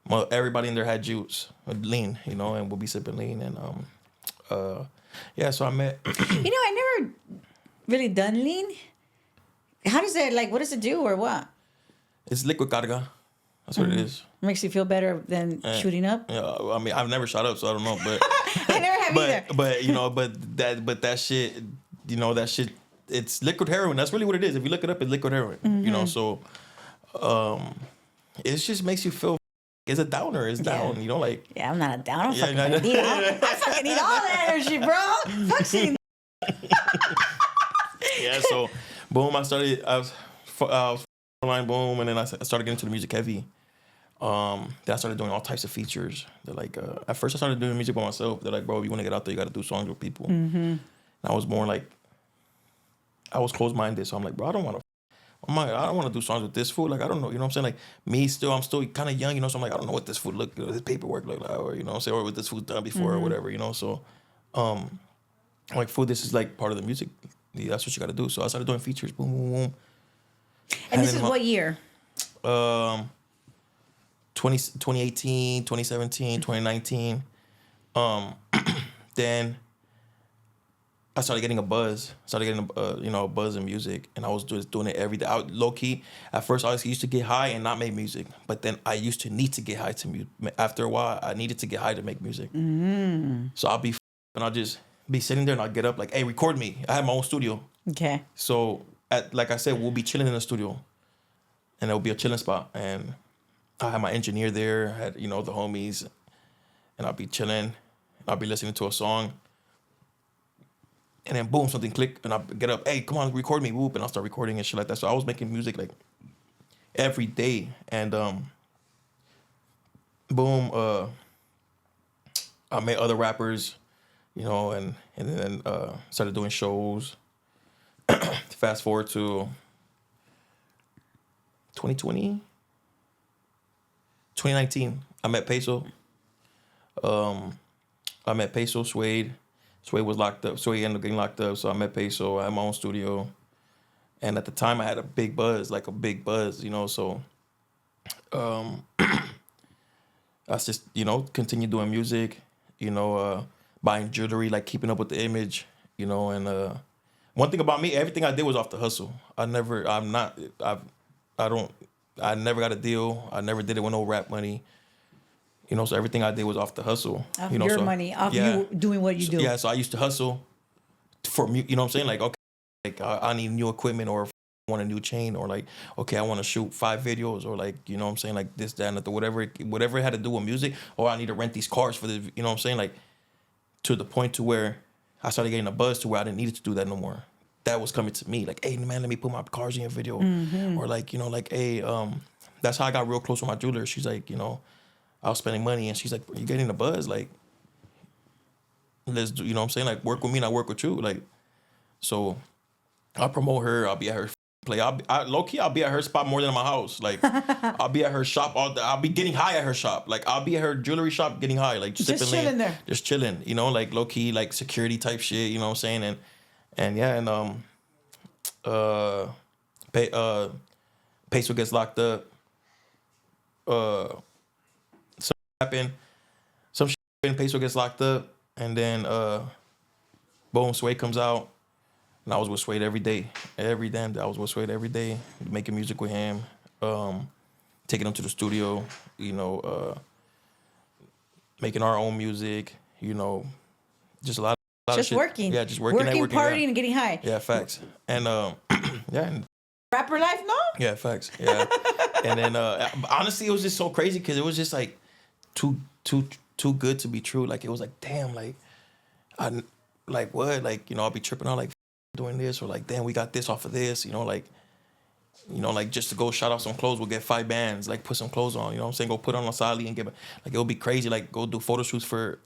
Well, everybody in there had juice, lean, you know, and we'll be sipping lean and yeah, so I met.
You know, I never really done lean. How does it, like, what does it do or what?
It's liquid carga. That's what it is.
Makes you feel better than shooting up?
Yeah, I mean, I've never shot up, so I don't know, but
I never have either.
but you know, but that shit, you know, that shit, it's liquid heroin. That's really what it is. If you look it up, it's liquid heroin. You know, so it just makes you feel. It's a downer. It's down. You know, like.
Yeah, I'm not a down. I
I
fucking need all that energy, bro. Fuck seeing.
Yeah. So, boom. I was line boom, and then I started getting into the music heavy. Then I started doing all types of features. They're like, at first I started doing music by myself. They're like, bro, if you want to get out there, you got to do songs with people. And I was more like, I was closed minded, so I'm like, bro, I don't want to. I don't want to do songs with this fool. Like, I don't know, you know what I'm saying? Like, I'm still kind of young, you know, so I'm like, I don't know what this fool this paperwork look like, or, you know what I'm saying, or what this fool's done before or whatever, you know, so, like, fool, this is, like, part of the music. Yeah, that's what you got to do. So I started doing features, boom, boom, boom.
And this is what year?
2018, 2017, 2019. Then I started getting a buzz. A buzz in music, and I was just doing it every day. Low key, at first I used to get high and not make music, but then I used to need to get high to music. After a while, I needed to get high to make music. So I'll I'll just be sitting there, and I'll get up like, "Hey, record me." I have my own studio.
Okay.
So like I said, we'll be chilling in the studio, and it'll be a chilling spot, and I had my engineer there. I had the homies, and I'll be chilling. I'll be listening to a song. And then boom, something click, and I get up. Hey, come on, record me, whoop, and I'll start recording and shit like that. So I was making music like every day, and boom, I met other rappers, and then started doing shows. Fast forward to 2020, 2019. I met Peso. I met Peso, Suede. Sway was locked up. Sway ended up getting locked up. So I met Peso. I had my own studio. And at the time, I had a big buzz. So I just, continued doing music, buying jewelry, like keeping up with the image, and one thing about me, everything I did was off the hustle. I never got a deal. I never did it with no rap money. So everything I did was off the hustle.
Off your money, off you doing what you do.
Yeah, so I used to hustle you know what I'm saying? Like, okay, like I need new equipment, or want a new chain, or like, okay, I want to shoot 5 videos, or like, you know what I'm saying? Like this, that, and the whatever it had to do with music, or I need to rent these cars for the, you know what I'm saying? Like, to the point to where I started getting a buzz to where I didn't need to do that no more. That was coming to me, like, hey man, let me put my cars in your video, or like, you know, like, hey, that's how I got real close with my jeweler. She's like, you know, I was spending money, and she's like, you getting a buzz, like, let's do, you know what I'm saying? Like, work with me, and I work with you, like, so I'll promote her. I'll be at her play. Low key, I'll be at her spot more than at my house. Like, I'll be at her shop I'll be getting high at her shop. Like, I'll be at her jewelry shop getting high, like
just chilling there,
just chilling. You know, like low key, like security type shit. You know what I'm saying? And yeah, and Peso gets locked up. Something happened. Some shit happened, Peso gets locked up, and then boom, Sway comes out. And I was with Suede every day. Every damn day I was with Suede every day, making music with him, taking him to the studio, you know, making our own music, you know, just a lot
just
of shit.
working.
Yeah, just working,
partying,
yeah.
and getting high.
Yeah, facts. And yeah. And,
rapper life, no?
yeah, facts. Yeah. And then honestly, it was just so crazy because it was just like too good to be true. Like, it was like, damn, like, like what? Like, you know, I'll be tripping out like doing this, or like, damn, we got this off of this, you know, like just to go shout out some clothes, we'll get 5 bands, like put some clothes on, you know what I'm saying, go put on Sally and give it, like, it'll be crazy, like go do photo shoots for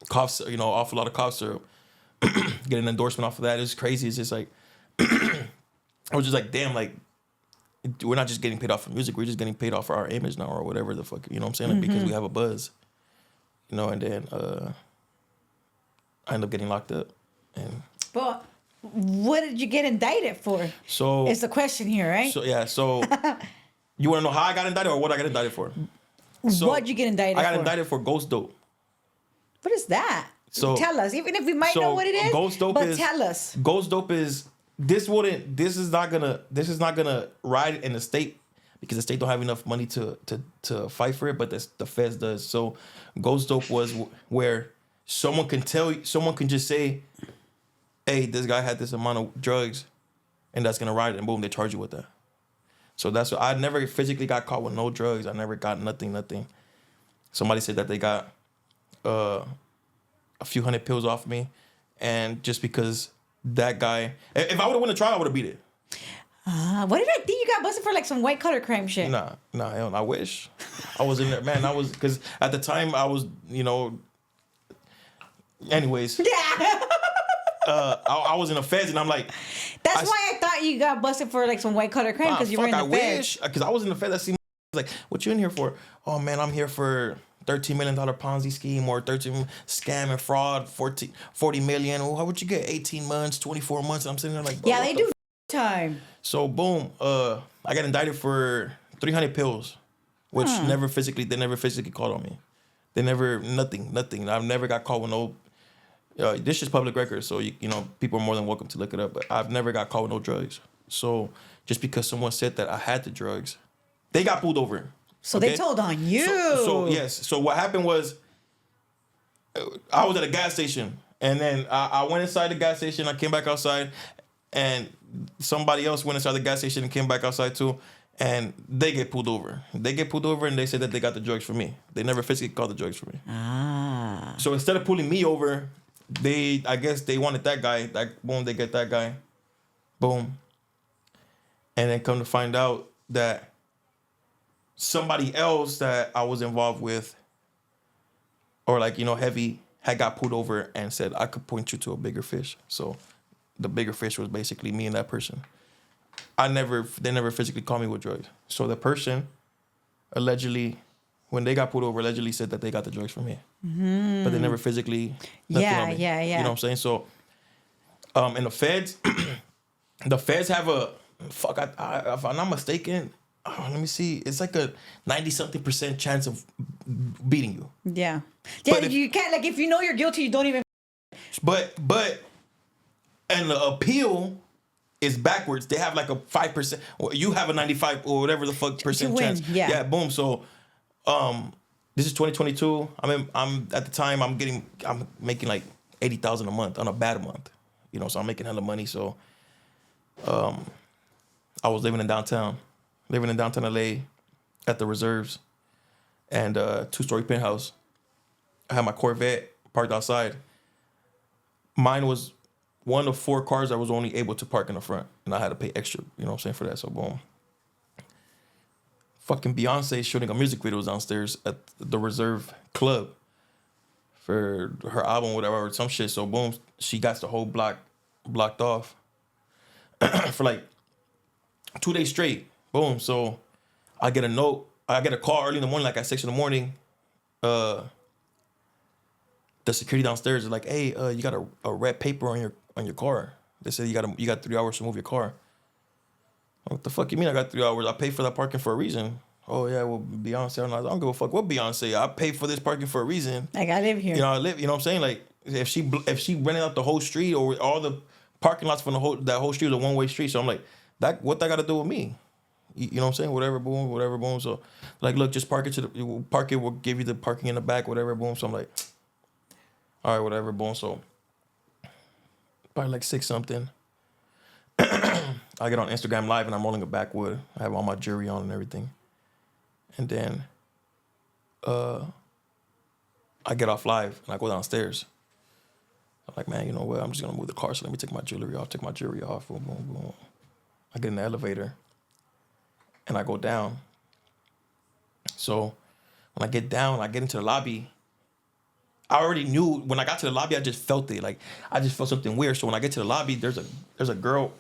cough, you know, off a lot of cough syrup, get an endorsement off of that. It's crazy. It's just like I was just like, damn, like, we're not just getting paid off for music, we're just getting paid off for our image now, or whatever the fuck, you know what I'm saying, like, because we have a buzz, you know. And then I ended up getting locked up. And
but what did you get indicted for?
So
it's the question here, right?
So yeah, so you want to know how I got indicted, or what I got indicted for? So
what'd you get indicted for?
I got indicted for Ghost Dope.
What is that?
So
tell us, even if we might know what it is.
Ghost Dope
but
is,
tell us.
Ghost Dope is this is not gonna ride in the state, because the state don't have enough money to fight for it, but the feds does. So Ghost Dope was where someone can just say, hey, this guy had this amount of drugs, and that's gonna ride it, and boom, they charge you with that. So that's what I never physically got caught with no drugs. I never got nothing. Somebody said that they got a few hundred pills off me, and just because that guy, if I would have won the trial, I would have beat it.
What did I think you got busted for, like some white collar crime shit?
Nah, hell, I wish I was in there, man. Because at the time I was, you know. Anyways.
Yeah.
I was in the feds, and I'm like,
that's why I thought you got busted for like some white collar crime, because you were in the feds.
I wish, because I was in the feds. I see, like, what you in here for? Oh man, I'm here for $13 million Ponzi scheme, or 13 scam and fraud, 40 million. Oh, how would you get 18 months, 24 months? And I'm sitting there like,
yeah, they do time.
So boom, I got indicted for 300 pills, which they never physically called on me. They never, nothing. I've never got caught with no. This is public record, so you know, people are more than welcome to look it up. But I've never got caught with no drugs. So just because someone said that I had the drugs, they got pulled over.
So they told on you.
So yes. So what happened was, I was at a gas station, and then I went inside the gas station. I came back outside, and somebody else went inside the gas station and came back outside too. And they get pulled over. And they said that they got the drugs for me. They never physically caught the drugs for me.
Ah.
So instead of pulling me over, I guess they wanted that guy. Boom, they get that guy. Boom. And then come to find out that somebody else that I was involved with, or like, you know, heavy, had got pulled over and said, I could point you to a bigger fish. So the bigger fish was basically me and that person. They never physically caught me with drugs. So the person allegedly, when they got pulled over, allegedly said that they got the drugs from me. Mm-hmm. But they never physically on me.
Yeah.
You know what I'm saying? So in the feds, have a, if I'm not mistaken, let me see, it's like a 90-something% chance of beating you.
Yeah.
But
you can't, like, if you know you're guilty, you don't even.
But and the appeal is backwards. They have like a 5%. Well, you have a 95 or whatever the fuck percent chance. Yeah. Boom. So, this is 2022. I'm at the time I'm making like $80,000 a month on a bad month. you know, so I'm making hella money. So I was living in downtown LA at the Reserves and 2-story penthouse. I had my Corvette parked outside. Mine was one of 4 cars I was only able to park in the front, and I had to pay extra, you know what I'm saying, for that. So boom. Fucking Beyonce shooting a music video downstairs at the Reserve Club for her album, whatever, or some shit. So boom, she got the whole block blocked off for like 2 days straight. Boom. So I get a call early in the morning, like at 6 in the morning. The security downstairs is like, hey, you got a red paper on your car. They said you got 3 hours to move your car. What the fuck you mean I got 3 hours? I paid for that parking for a reason. Oh yeah, well Beyonce, I don't give a fuck what Beyonce. I paid for this parking for a reason.
Like I live here.
You know, I live. You know what I'm saying? Like if she rented out the whole street or all the parking lots from that whole street was a one-way street. So I'm like, what that got to do with me? You know what I'm saying? Whatever, boom. So like, look, just park it. We'll give you the parking in the back, whatever, boom. So I'm like, all right, whatever, boom. So probably like 6 something. I get on Instagram Live and I'm rolling a backwood. I have all my jewelry on and everything. And then I get off live and I go downstairs. I'm like, man, you know what? I'm just going to move the car, so let me take my jewelry off. Boom, boom, boom. I get in the elevator and I go down. So when I get down, I get into the lobby. I already knew when I got to the lobby, I just felt it. Like, I just felt something weird. So when I get to the lobby, there's a girl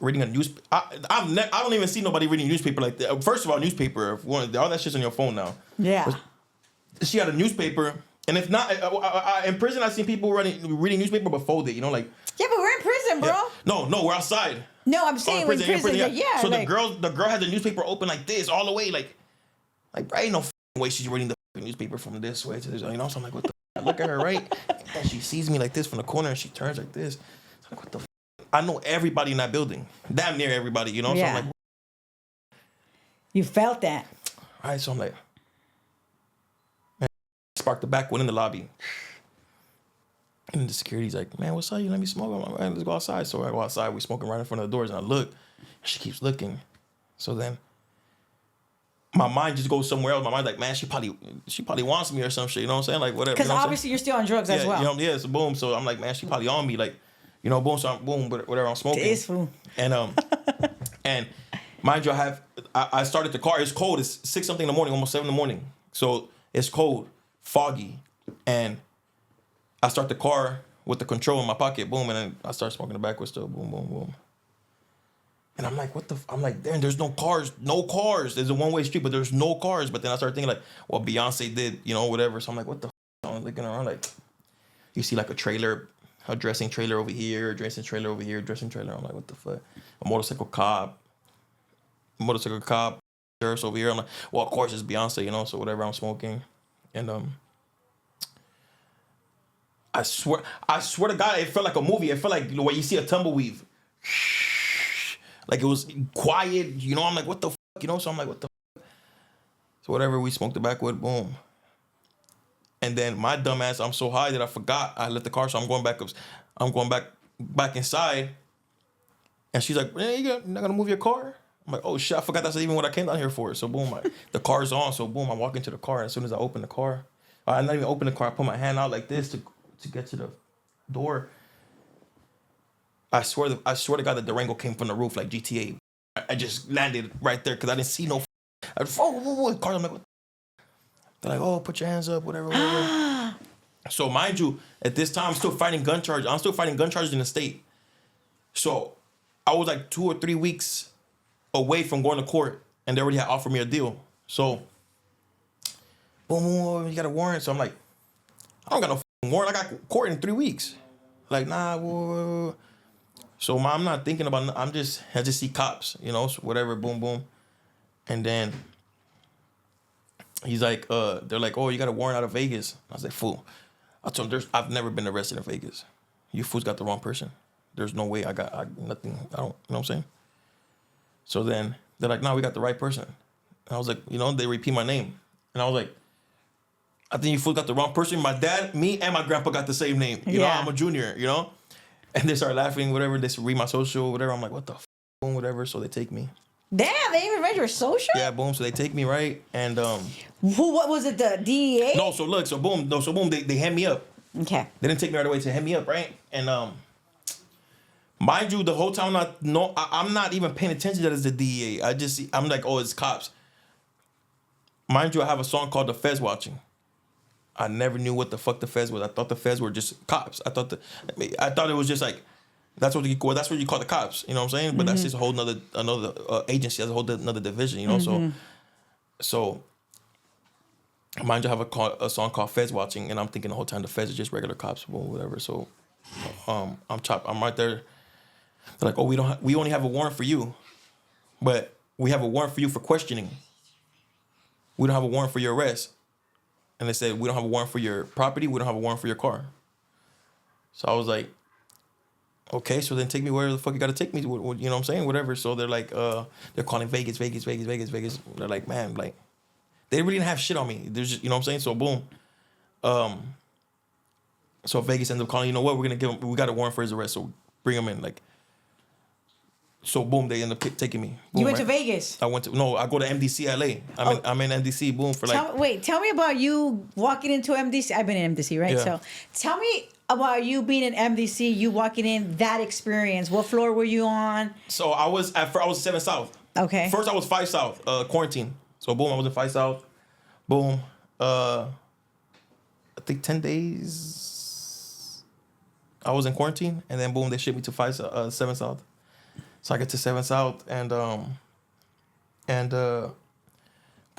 reading a newspaper. I don't even see nobody reading a newspaper like that. First of all, newspaper, all that shit's on your phone now.
Yeah.
She had a newspaper, and if not, in prison, I've seen people reading newspaper but fold it, you know, like.
Yeah, but we're in prison, bro.
Yeah. No, we're outside.
No, I'm saying we're in prison. Yeah.
So
like,
the girl had the newspaper open like this all the way, like ain't no way she's reading the newspaper from this way to this, you know. So I'm like, what the? I look at her, right, and she sees me like this from the corner, and she turns like this. So I'm like, what the? I know everybody in that building, damn near everybody, you know.
Yeah.
So I'm like,
you felt that.
all right. So I'm like, man, spark the back one in the lobby. And the security's like, man, what's up? You let me smoke? I'm like, man, let's go outside. So I go outside. We smoking right in front of the doors. And I look. And she keeps looking. So then my mind just goes somewhere else. My mind's like, man, she probably wants me or some shit. You know what I'm saying? Like, whatever.
Because
you know
obviously you're still on drugs as well.
You know, yeah, so boom. So I'm like, man, she probably on me. Like, you know, boom. So I'm, boom, whatever, I'm smoking.
Tasteful.
And, and mind you, I started the car. It's cold. It's 6 something in the morning, almost 7 in the morning. So it's cold, foggy. And I start the car with the control in my pocket, boom, and then I start smoking the backwards still, boom, boom, boom. And I'm like, I'm like, damn, there's no cars. There's a one-way street, but there's no cars. But then I started thinking like, well, Beyonce did, you know, whatever. So I'm like, what the I'm looking around like, you see like a dressing trailer over here, dressing trailer over here, dressing trailer. I'm like, what the fuck? A motorcycle cop, sheriff's over here. I'm like, well, of course it's Beyonce, you know, so whatever, I'm smoking. And I swear to God, it felt like a movie. It felt like where you see a tumbleweed. Like it was quiet, you know. I'm like, what the fuck, you know? So I'm like, what the fuck? So whatever, we smoked the backwood, boom. And then my dumb ass, I'm so high that I forgot I left the car, so I'm going back inside. And she's like, you're not gonna move your car? I'm like, oh shit, I forgot that's even what I came down here for. So boom, the car's on. So boom, I walk into the car. And as soon as I open the car, I not even open the car, I put my hand out like this to get to the door. I swear to God that Durango came from the roof like GTA. I just landed right there because I didn't see no. Car. I'm like, what? They're like, oh, put your hands up, whatever. So mind you, at this time, I'm still fighting gun charges in the state. So I was like 2 or 3 weeks away from going to court, and they already had offered me a deal. So, boom, you got a warrant. So I'm like, I don't got no warrant. I got court in 3 weeks. Like, nah, whoa. So I'm not thinking about. I just see cops, you know, so whatever. Boom, boom, and then he's like, they're like, oh, you got a warrant out of Vegas. I was like, fool. I told him, I've never been arrested in Vegas. You fools got the wrong person. There's no way I got nothing. I don't. You know what I'm saying? So then they're like, no, we got the right person. And I was like, you know, they repeat my name, and I was like, I think you fools got the wrong person. My dad, me, and my grandpa got the same name. You know, I'm a junior. You know. And they start laughing, whatever. They read my social, whatever. I'm like, what the f, boom, whatever. So they take me.
Damn, they even read your social?
Yeah, boom. So they take me, right? And
What was it, the DEA?
no, so look, so boom, they hand me up.
Okay.
They didn't take me right away to hand me up, right? And mind you, the whole time I'm not even paying attention that it's the DEA. I'm like, oh, it's cops. Mind you, I have a song called The Feds Watching. I never knew what the fuck the feds was. I thought the feds were just cops. I thought it was just like that's what you call the cops. You know what I'm saying? But that's just a whole another agency. That's a whole another division. You know, so mind you, I have a song called Feds Watching, and I'm thinking the whole time the feds are just regular cops or whatever. So I'm right there. They're like, oh, we only have a warrant for you, but we have a warrant for you for questioning. We don't have a warrant for your arrest. And they said, we don't have a warrant for your property. We don't have a warrant for your car. So I was like, okay, so then take me where the fuck you got to take me to, you know what I'm saying? Whatever. So they're like, they're calling Vegas. They're like, man, like, they really didn't have shit on me. There's just, you know what I'm saying? So boom. So Vegas ended up calling, you know what? We're going to give him, we got a warrant for his arrest. So bring him in. Like, so boom, they end up taking me. Boom,
You went to Vegas?
I go to MDC LA. I'm in MDC, boom, for like.
Tell me about you walking into MDC. I've been in MDC, right?
Yeah.
So tell me about you being in MDC, you walking in, that experience. What floor were you on?
So I was 7 South.
Okay.
First I was 5 South, quarantine. So boom, I was in 5 South. Boom. I think 10 days I was in quarantine, and then boom, they shipped me to 7 South. So I get to 7 South, and boom,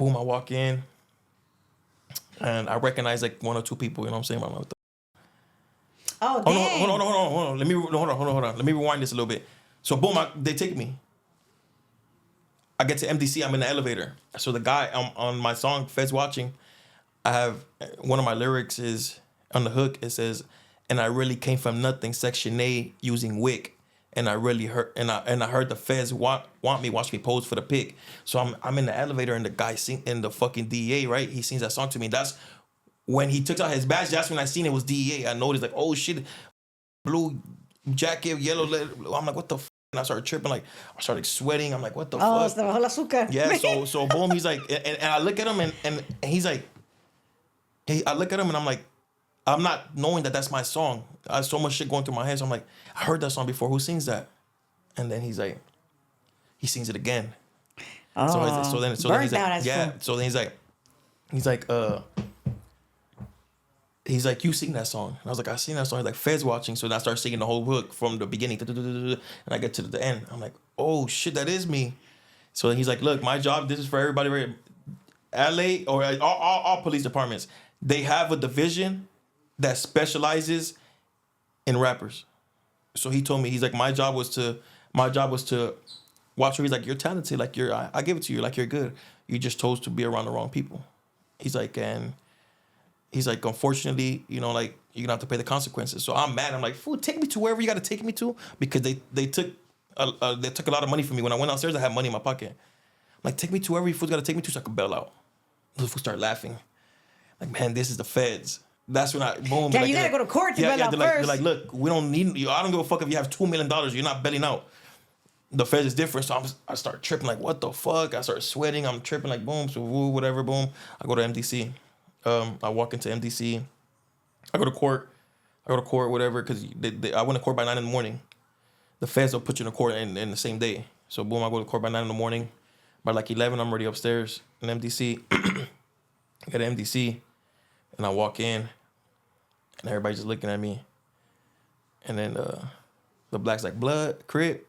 I walk in, and I recognize like 1 or 2 people. You know what I'm saying? I'm like, what the
Oh, dang.
hold on. Hold on. Let me rewind this a little bit. So boom, they take me. I get to MDC. I'm in the elevator. So the guy on my song Feds Watching, I have one of my lyrics is on the hook. It says, "And I really came from nothing. Section A using WIC. And I really heard, and I heard the feds watch me pose for the pic." So I'm in the elevator, and the guy in the fucking DEA, right? He sings that song to me. That's when he took out his badge. That's when I seen it was DEA. I noticed like, oh shit, blue jacket, yellow letter. I'm like, what the f? And I started tripping, like I started sweating. I'm like, what the fuck?
Se bajó el azúcar.
Yeah. So boom, he's like, and I look at him, and he's like, hey, I look at him, and I'm like, I'm not knowing that that's my song. I have so much shit going through my head. So I'm like, I heard that song before. Who sings that? And then he's like, he sings it again.
Oh,
so then he's
burnt out
like,
as
yeah.
full.
So then he's like, you sing that song. And I was like, I sing that song. He's like, Feds Watching. So then I start singing the whole hook from the beginning. And I get to the end. I'm like, oh shit, that is me. So then he's like, look, my job, this is for everybody. Right? LA or all police departments, they have a division that specializes in rappers. So he told me, he's like, my job was to watch her. He's like, you're talented, like I give it to you, like you're good. You just chose to be around the wrong people. He's like, unfortunately, you know, like you're gonna have to pay the consequences. So I'm mad. I'm like, fool, take me to wherever you gotta take me to, because they took a lot of money from me. When I went downstairs, I had money in my pocket. I'm like, take me to wherever you fool's gotta take me to so I can bail out. The fool start laughing. Like, man, this is the feds. That's when I boom.
Yeah,
like,
you gotta go to court to bail out
first. They're like, look, we don't need you. I don't give a fuck if you have $2 million. You're not bailing out. The feds is different. So I start tripping like, what the fuck? I start sweating. I'm tripping like, boom. So whatever, boom. I go to MDC. I walk into MDC. I go to court, whatever, because I went to court by 9 a.m. The feds will put you in the court in the same day. So boom, I go to court by 9 a.m. By like 11, I'm already upstairs in MDC. I got to MDC, and I walk in, and everybody's just looking at me. And then the black's like, blood, crip.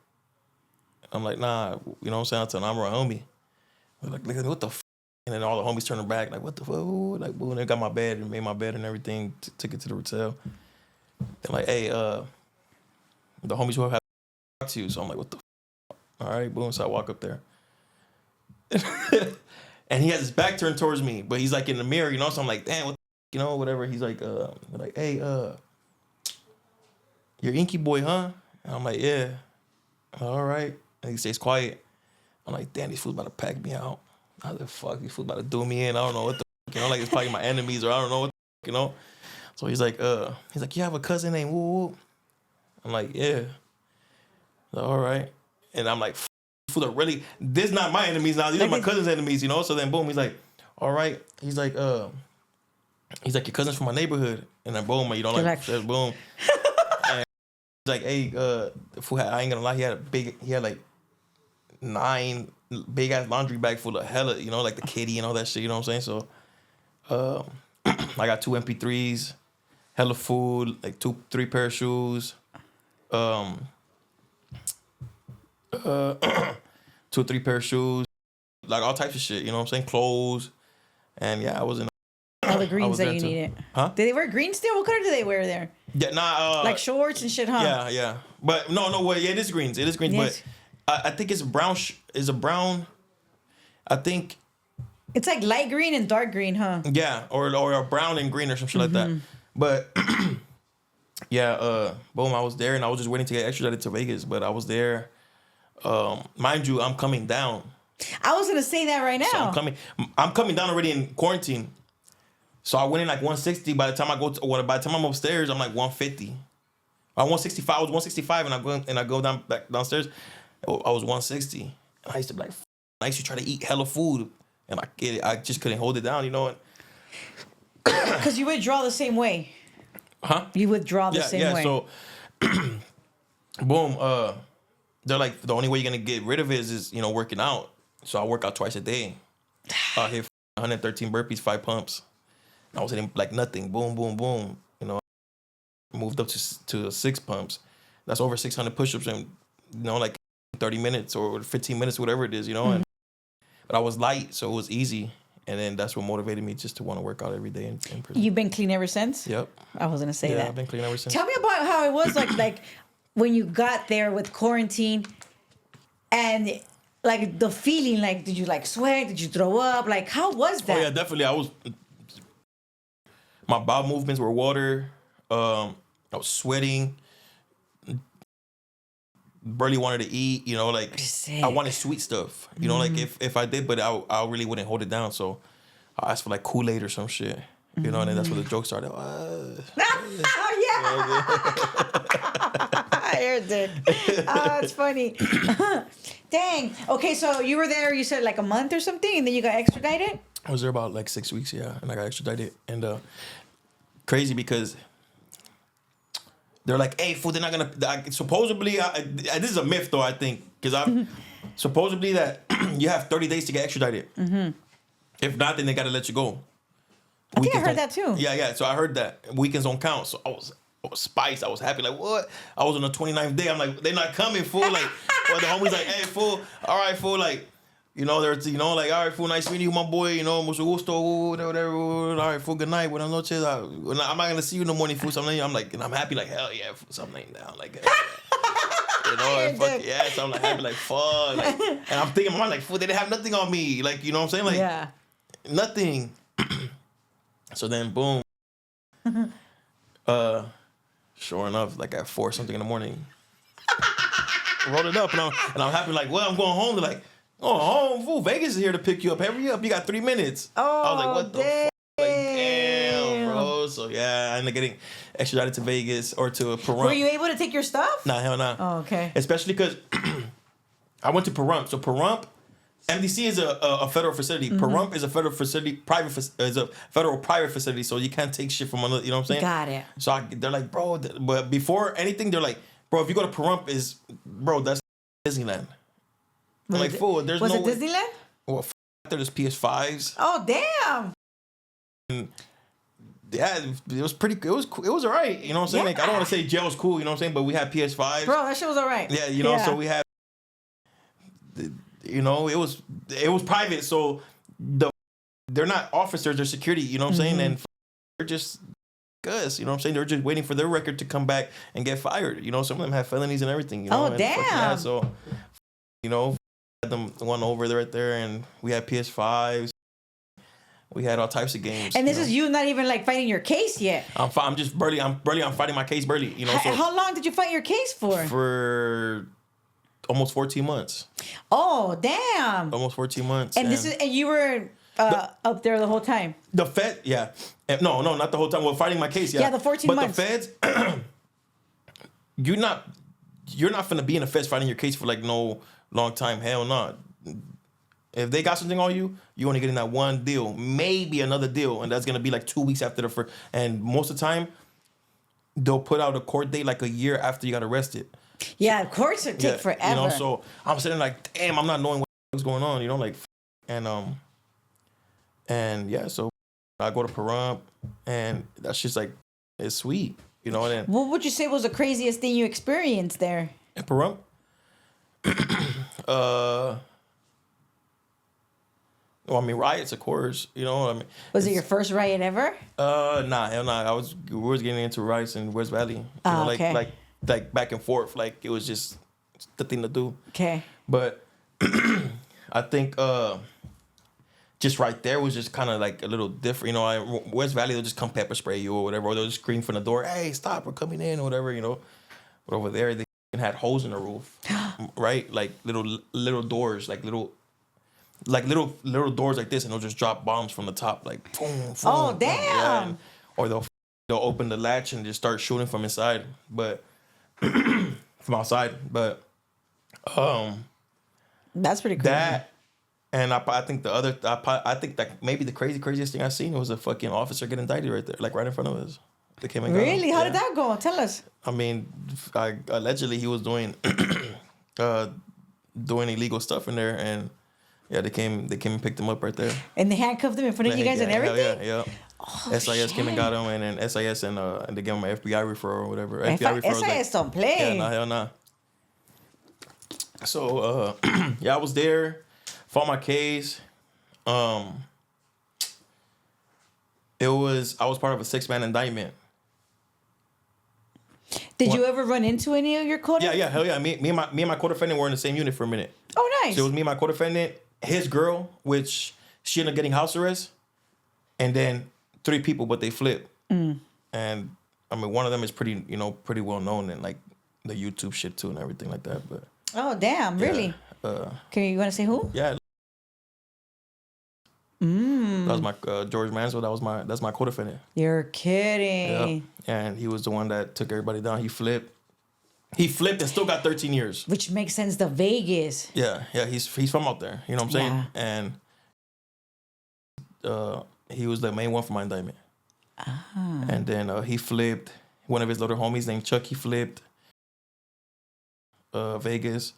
I'm like, nah, you know what I'm saying? I tell them, I'm a homie. They're like, look at me, what the f? And then all the homies turning back, like, what the fuck? Like, boom, they got my bed and made my bed and everything, took it to the hotel. They're like, hey, the homies who have talked to you. So I'm like, what the f? All right, boom. So I walk up there. And he has his back turned towards me, but he's like in the mirror, you know? So I'm like, damn, what the f? You know, whatever. He's like, hey, you're Inky Boy, huh? And I'm like, yeah. All right. And he stays quiet. I'm like, damn, these fools about to pack me out. I was like, fuck, these fools about to do me in. I don't know what the f, you know, like it's probably my enemies or I don't know what the f, you know? So he's like, you have a cousin named Woo Woo? I'm like, yeah. All right. And I'm like, fool are really, this not my enemies now. These are my cousin's enemies, you know? So then boom, he's like, all right. He's like, your cousin's from my neighborhood. And then boom, you know, like boom. And he's like, hey, the fool I ain't gonna lie, he had like 9 big ass laundry bag full of hella, you know, like the kitty and all that shit, you know what I'm saying? So I got 2 MP3s, hella food, like 2-3 pair of shoes, 2-3 pair of shoes, like all types of shit, you know what I'm saying? Clothes. And yeah, I was in
all the greens that you needed.
Huh?
Did they wear green still? What color do they wear there?
Yeah,
like shorts and shit, huh?
Yeah. But no way. Yeah, it is greens. Yes. But I think it's brown. Is a brown. I think
it's like light green and dark green, huh?
Yeah, or a brown and green or some shit like that. But yeah, boom, I was there and I was just waiting to get extradited to Vegas. But I was there. Mind you, I'm coming down.
I was gonna say that right now.
So I'm coming down already in quarantine. So I went in like 160. By the time I'm upstairs, I'm like 150. 165. I was 165, and I go downstairs. I was 160. And I used to be like, I used to try to eat hella food, and I just couldn't hold it down, you know.
Because you withdraw the same way.
Huh?
You withdraw the same way.
So, boom. They're like, the only way you're gonna get rid of it is working out. So I work out twice a day. I hit 113 burpees, 5 pumps. I was hitting like nothing. Boom, boom, boom. You know, moved up to 6 pumps. That's over 600 push-ups in, like 30 minutes or 15 minutes, whatever it is, And, but I was light, so it was easy. And then that's what motivated me just to want to work out every day in prison.
You've been clean ever since?
Yep.
I was going to say that.
Yeah, I've been clean ever since.
Tell me about how it was like when you got there with quarantine and like the feeling, like did you like sweat? Did you throw up? Like how was that?
Oh yeah, definitely. My bowel movements were water. I was sweating. Barely wanted to eat. Like I wanted sweet stuff. Like if I did, but I really wouldn't hold it down. So I asked for like Kool-Aid or some shit. And then that's where the joke started.
Oh yeah. I heard that. Oh, it's funny. Dang. Okay, so you were there. You said like a month or something, and then you got extradited.
I was there about like 6 weeks, yeah, and I got extradited. And crazy because they're like, "Hey, fool, they're not gonna." Supposedly, this is a myth, though. I think because supposedly that you have 30 days to get extradited. If not, then they gotta let you go.
I think I heard that too.
Yeah. So I heard that weekends don't count. So I was spiced. I was happy. Like what? I was on the 29th day. I'm like, they're not coming, fool. Like, well, the homies like, hey, fool. All right, fool. Like. There's, like, all right, fool, nice meeting you, my boy, mucho gusto, whatever, all right, fool, good night, buenas noches, I'm not going to see you in the morning, fool, something, I'm like, and I'm happy, like, hell yeah, fool, something laying down, like, and fuck, yeah, so I'm like, happy, like, fuck, like, and I'm thinking, in my mind, like, fool, they didn't have nothing on me, like, you know what I'm saying, like,
yeah.
Nothing, so then, boom, sure enough, like, at 4 something in the morning, rolled it up, and I'm happy, like, well, I'm going home, they're like, oh, home, fool. Vegas is here to pick you up. Hurry up. You got 3 minutes.
Oh,
I was like, what the fuck? Like, damn, bro. So, yeah, I ended up getting extradited to Vegas or to Pahrump.
Were you able to take your stuff?
Nah, hell nah.
Oh, okay.
Especially because I went to Pahrump. So, Pahrump, MDC is a federal facility. Pahrump is a federal facility, federal private facility. So, you can't take shit from another, you know what I'm saying?
Got it.
So, they're like, bro, but before anything, they're like, bro, if you go to Pahrump, that's Disneyland. I'm like, fool, there's no way.
Was it Disneyland?
Well, there's PS5s.
Oh, damn.
And yeah, it was pretty. It was all right. You know what I'm saying?
Yeah.
Like, I don't want to say jail was cool. You know what I'm saying? But we had PS5s.
Bro, that shit was all right.
Yeah, so we had. It was private, so they're not officers, they're security. You know what I'm saying? And they're just us. You know what I'm saying? They're just waiting for their record to come back and get fired. Some of them have felonies and everything.
Oh, damn.
Yeah, so had them one over there right there, and we had PS5s. We had all types of games.
And this is you not even like fighting your case yet.
I'm fighting my case barely. So
how long did you fight your case for?
For almost 14 months.
Oh, damn.
Almost 14 months.
And you were up there the whole time.
The Fed, yeah. No, not the whole time. Well, fighting my case, yeah.
Yeah, the 14 months.
But the Feds, you're not finna be in a feds fighting your case for like no long time. Hell no. If they got something on you, you only getting that one deal, maybe another deal, and that's gonna be like 2 weeks after the first. And most of the time, they'll put out a court date like a year after you got arrested.
Yeah, of course it take forever.
You know, so I'm sitting like, damn, I'm not knowing what's going on. You know, like, and yeah, so I go to Pahrump, and that's just like, it's sweet. You know, and then
What would you say was the craziest thing you experienced there?
in Pahrump, well, I mean, riots, of course. You know what I mean?
Was it your first riot ever?
Nah, hell nah. We was getting into riots in West Valley. You know,
okay.
like back and forth. Like, it was just the thing to do.
Okay.
But I think just right there was just kind of like a little different. You know, West Valley, they'll just come pepper spray you or whatever, or they'll just scream from the door, "Hey, stop! We're coming in," or whatever. You know, but over there they had holes in the roof, right? Like little doors, like little doors like this, and they'll just drop bombs from the top, like boom, boom.
Oh,
boom.
damn.
Yeah, or they'll open the latch and just start shooting from inside, but from outside. But
That's pretty cool.
that, and I think I think that maybe the craziest thing I seen was a fucking officer get indicted right there, like right in front of us. They came and got him.
Really? How did
Yeah.
that go? Tell us.
I mean, allegedly he was doing doing illegal stuff in there, and yeah, they came and picked him up right there.
And they handcuffed him in front of you guys and everything?
Yeah.
Oh,
SIS came and
shit.
got him, and then SIS and they gave him an FBI referral or whatever.
SIS
FBI referral was like,
don't play.
yeah, nah, hell nah. So yeah, I was there, fought my case. I was part of a 6-man indictment.
Did you ever run into any of your co
Yeah, hell yeah. Me and my co-defendant were in the same unit for a minute.
Oh, nice.
So it was me and my co-defendant, his girl, which she ended up getting house arrest, and then 3 people, but they flipped. And I mean, one of them is pretty well known in like the YouTube shit too and everything like that. But
Oh, damn. Really? Okay, you want to say who?
yeah, that was my George Mansell. That's my co-defendant.
You're kidding.
Yeah, and he was the one that took everybody down. He flipped and still got 13 years.
Which makes sense. The Vegas.
Yeah, he's from out there. You know what I'm saying?
Yeah.
And he was the main one for my indictment. And then he flipped. One of his little homies named Chuck, he flipped. Vegas.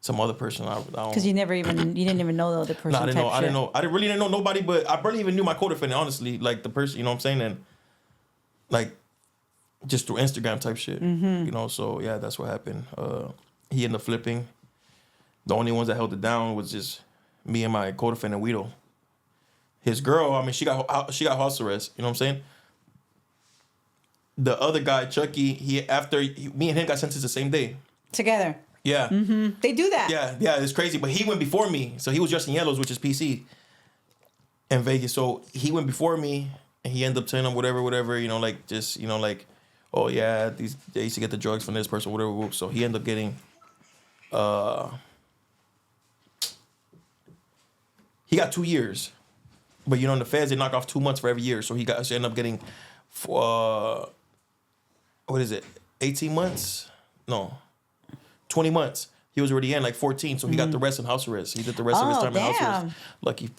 Some other person. I don't.
Because you didn't even know the other person.
No, I didn't know.
type
I didn't
shit.
know. I really didn't know nobody, but I barely even knew my co-defendant, honestly. Like the person, you know what I'm saying? And like just through Instagram type shit. You know, so yeah, that's what happened. He ended up flipping. The only ones that held it down was just me and my co-defendant Guido. His girl, I mean, she got house arrest. You know what I'm saying? The other guy, Chucky, me and him got sentenced the same day.
Together.
Yeah.
They do that.
Yeah, it's crazy. But he went before me. So he was dressed in yellows, which is PC in Vegas. So he went before me, and he ended up telling them whatever, you know, like, just, you know, like, oh, yeah, they used to get the drugs from this person, whatever. So he ended up getting, he got 2 years. But, you know, in the feds, they knock off 2 months for every year. So he ended up getting, 18 months? No. 20 months. He was already in like 14, so he got the rest in house arrest. He did the rest of his time in house arrest. Lucky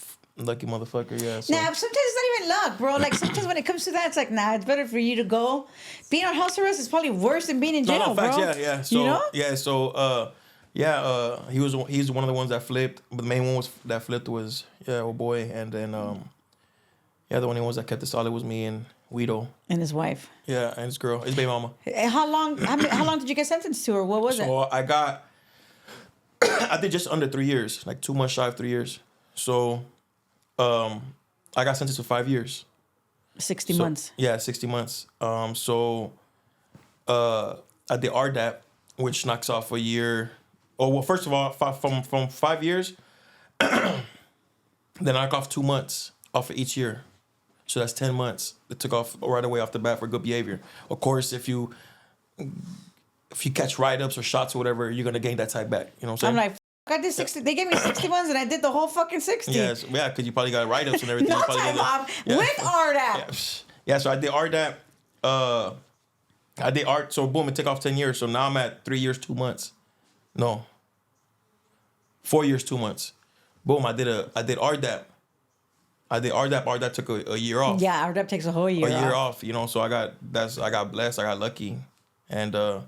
motherfucker, yeah. So.
Nah, sometimes it's not even luck, bro. Like sometimes when it comes to that, it's like, nah, it's better for you to go. Being on house arrest is probably worse than being in jail,
No, facts,
bro.
yeah. So
you know?
yeah, so he's one of the ones that flipped, but the main one that flipped was old boy, and then the only ones that kept it solid was me and Guido.
And his wife.
Yeah, and his girl, his baby mama.
How long did you get sentenced to, or what was it?
So I did just under 3 years, like 2 months shy of 3 years. So I got sentenced to 5 years.
60 months.
Yeah, 60 months. So I did RDAP, which knocks off a year. Oh, well, first of all, from 5 years, then I knock off 2 months off of each year. So that's 10 months. It took off right away off the bat for good behavior. Of course, if you catch write-ups or shots or whatever, you're gonna gain that type back. You know what I'm saying?
I'm like, I did 60. They gave me 60 months, and I did the whole fucking 60.
Yes, yeah, because you probably got write-ups and everything.
No
You probably
time
get
off with RDAP.
Yeah, so I did RDAP. I did art. So boom, it took off 10 years. So now I'm at 3 years, 2 months. No. 4 years, 2 months. Boom, I did RDAP. I did RDAP. RDAP took a year off.
Yeah, RDAP takes a whole year
A year off, you know. So I got blessed. I got lucky. And I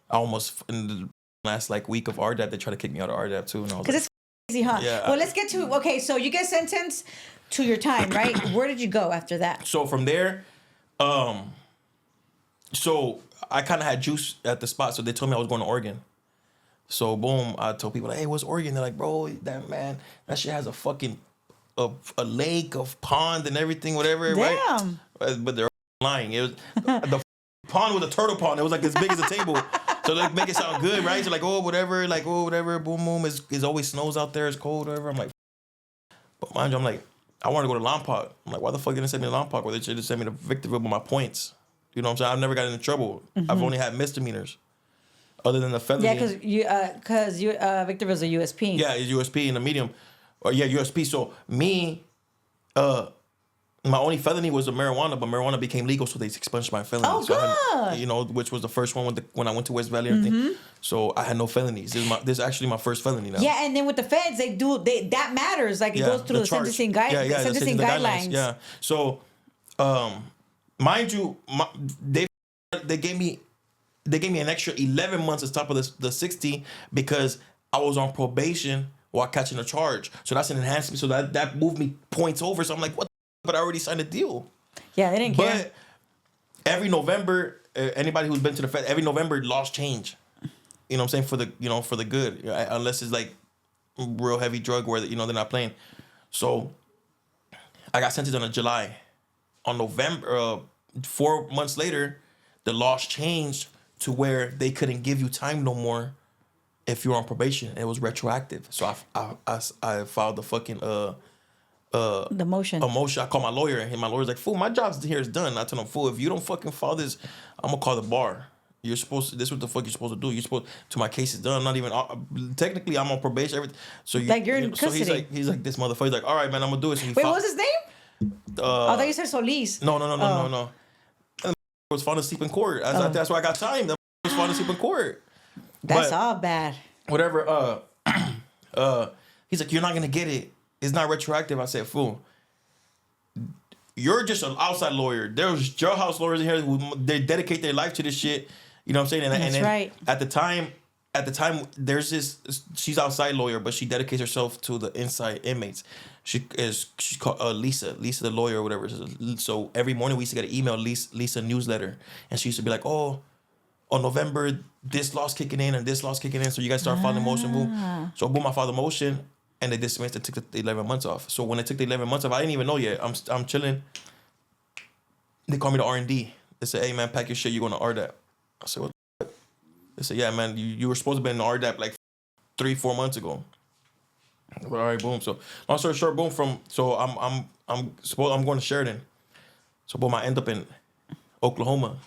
almost, in the last like week of RDAP, they tried to kick me out of RDAP too. And I was
Because
like,
it's crazy, huh?
Yeah,
Well, let's get to, okay, so you get sentenced to your time, right? Where did you go after that?
so from there, so I kind of had juice at the spot. So they told me I was going to Oregon. So boom, I told people like, hey, what's Oregon? They're like, bro, that shit has a fucking a lake, of pond and everything, whatever, right?
Damn.
But they're lying. It was the pond was a turtle pond. It was like as big as a table. So like make it sound good, right? So like, oh whatever, boom, boom. It's always snows out there, it's cold, whatever. I'm like, but mind you, I'm like, I want to go to Lompoc. I'm like, why the fuck didn't they send me to Lompoc? Well, they should have sent me to Victorville with my points. You know what I'm saying? I've never got into trouble. I've only had misdemeanors. Other than the felony.
Yeah, because Victorville's a USP.
Yeah, it's USP in the medium. Or yeah, USP. So me, my only felony was a marijuana, but marijuana became legal, so they expunged my felony.
Oh,
so
good.
I had, you know, which was the first one when I went to West Valley and everything. So I had no felonies. This is actually my first felony now.
Yeah, and then with the feds, that matters. Like it goes through the
charge.
sentencing
sentencing
guidelines.
Yeah. So, mind you, they gave me an extra 11 months on top of the 60 because I was on probation while catching a charge. So that's an enhancement. So that moved me points over. So I'm like, what? But I already signed a deal.
Yeah, they didn't care.
But every November, anybody who's been to the Fed, every November laws change. You know what I'm saying? For the good. Unless it's like real heavy drug where they're not playing. So I got sentenced on July. On November, 4 months later, the laws changed to where they couldn't give you time no more if you're on probation. It was retroactive. So I filed the fucking
the motion.
a motion. I called my lawyer, and my lawyer's like, fool, my job here is done. I told him, fool, if you don't fucking file this, I'm gonna call the bar. You're supposed to, this is what the fuck you're supposed to do. You're supposed to, my case is done. I'm not even, technically I'm on probation, everything. So
Like you're in
so
custody.
he's like, this motherfucker. He's like, all right, man, I'm gonna do it. So he
Wait, what was his name? I thought you said Solis.
No. And the was falling asleep in court. That's why I got time. That was falling asleep in court.
That's
But
all bad.
whatever. He's like, you're not gonna get it. It's not retroactive. I said, fool. You're just an outside lawyer. There's jailhouse lawyers in here who they dedicate their life to this shit. You know what I'm saying? And then
right.
At the time, there's this. She's outside lawyer, but she dedicates herself to the inside inmates. She's called Lisa the lawyer or whatever. So every morning we used to get an email, Lisa newsletter, and she used to be like, oh, on November this law's kicking in and this law's kicking in, so you guys start filing motion. Boom. So boom, I filed the motion. And they dismissed it, took the 11 months off. So when they took the 11 months off, I didn't even know yet. I'm chilling. They called me to R&D. They said, hey, man, pack your shit. You're going to RDAP. I said, what the fuck? They said, yeah, man, you were supposed to be in the RDAP like 3-4 months ago. But all right, boom. So long story short, boom, so I'm going to Sheridan. So boom, I end up in Oklahoma.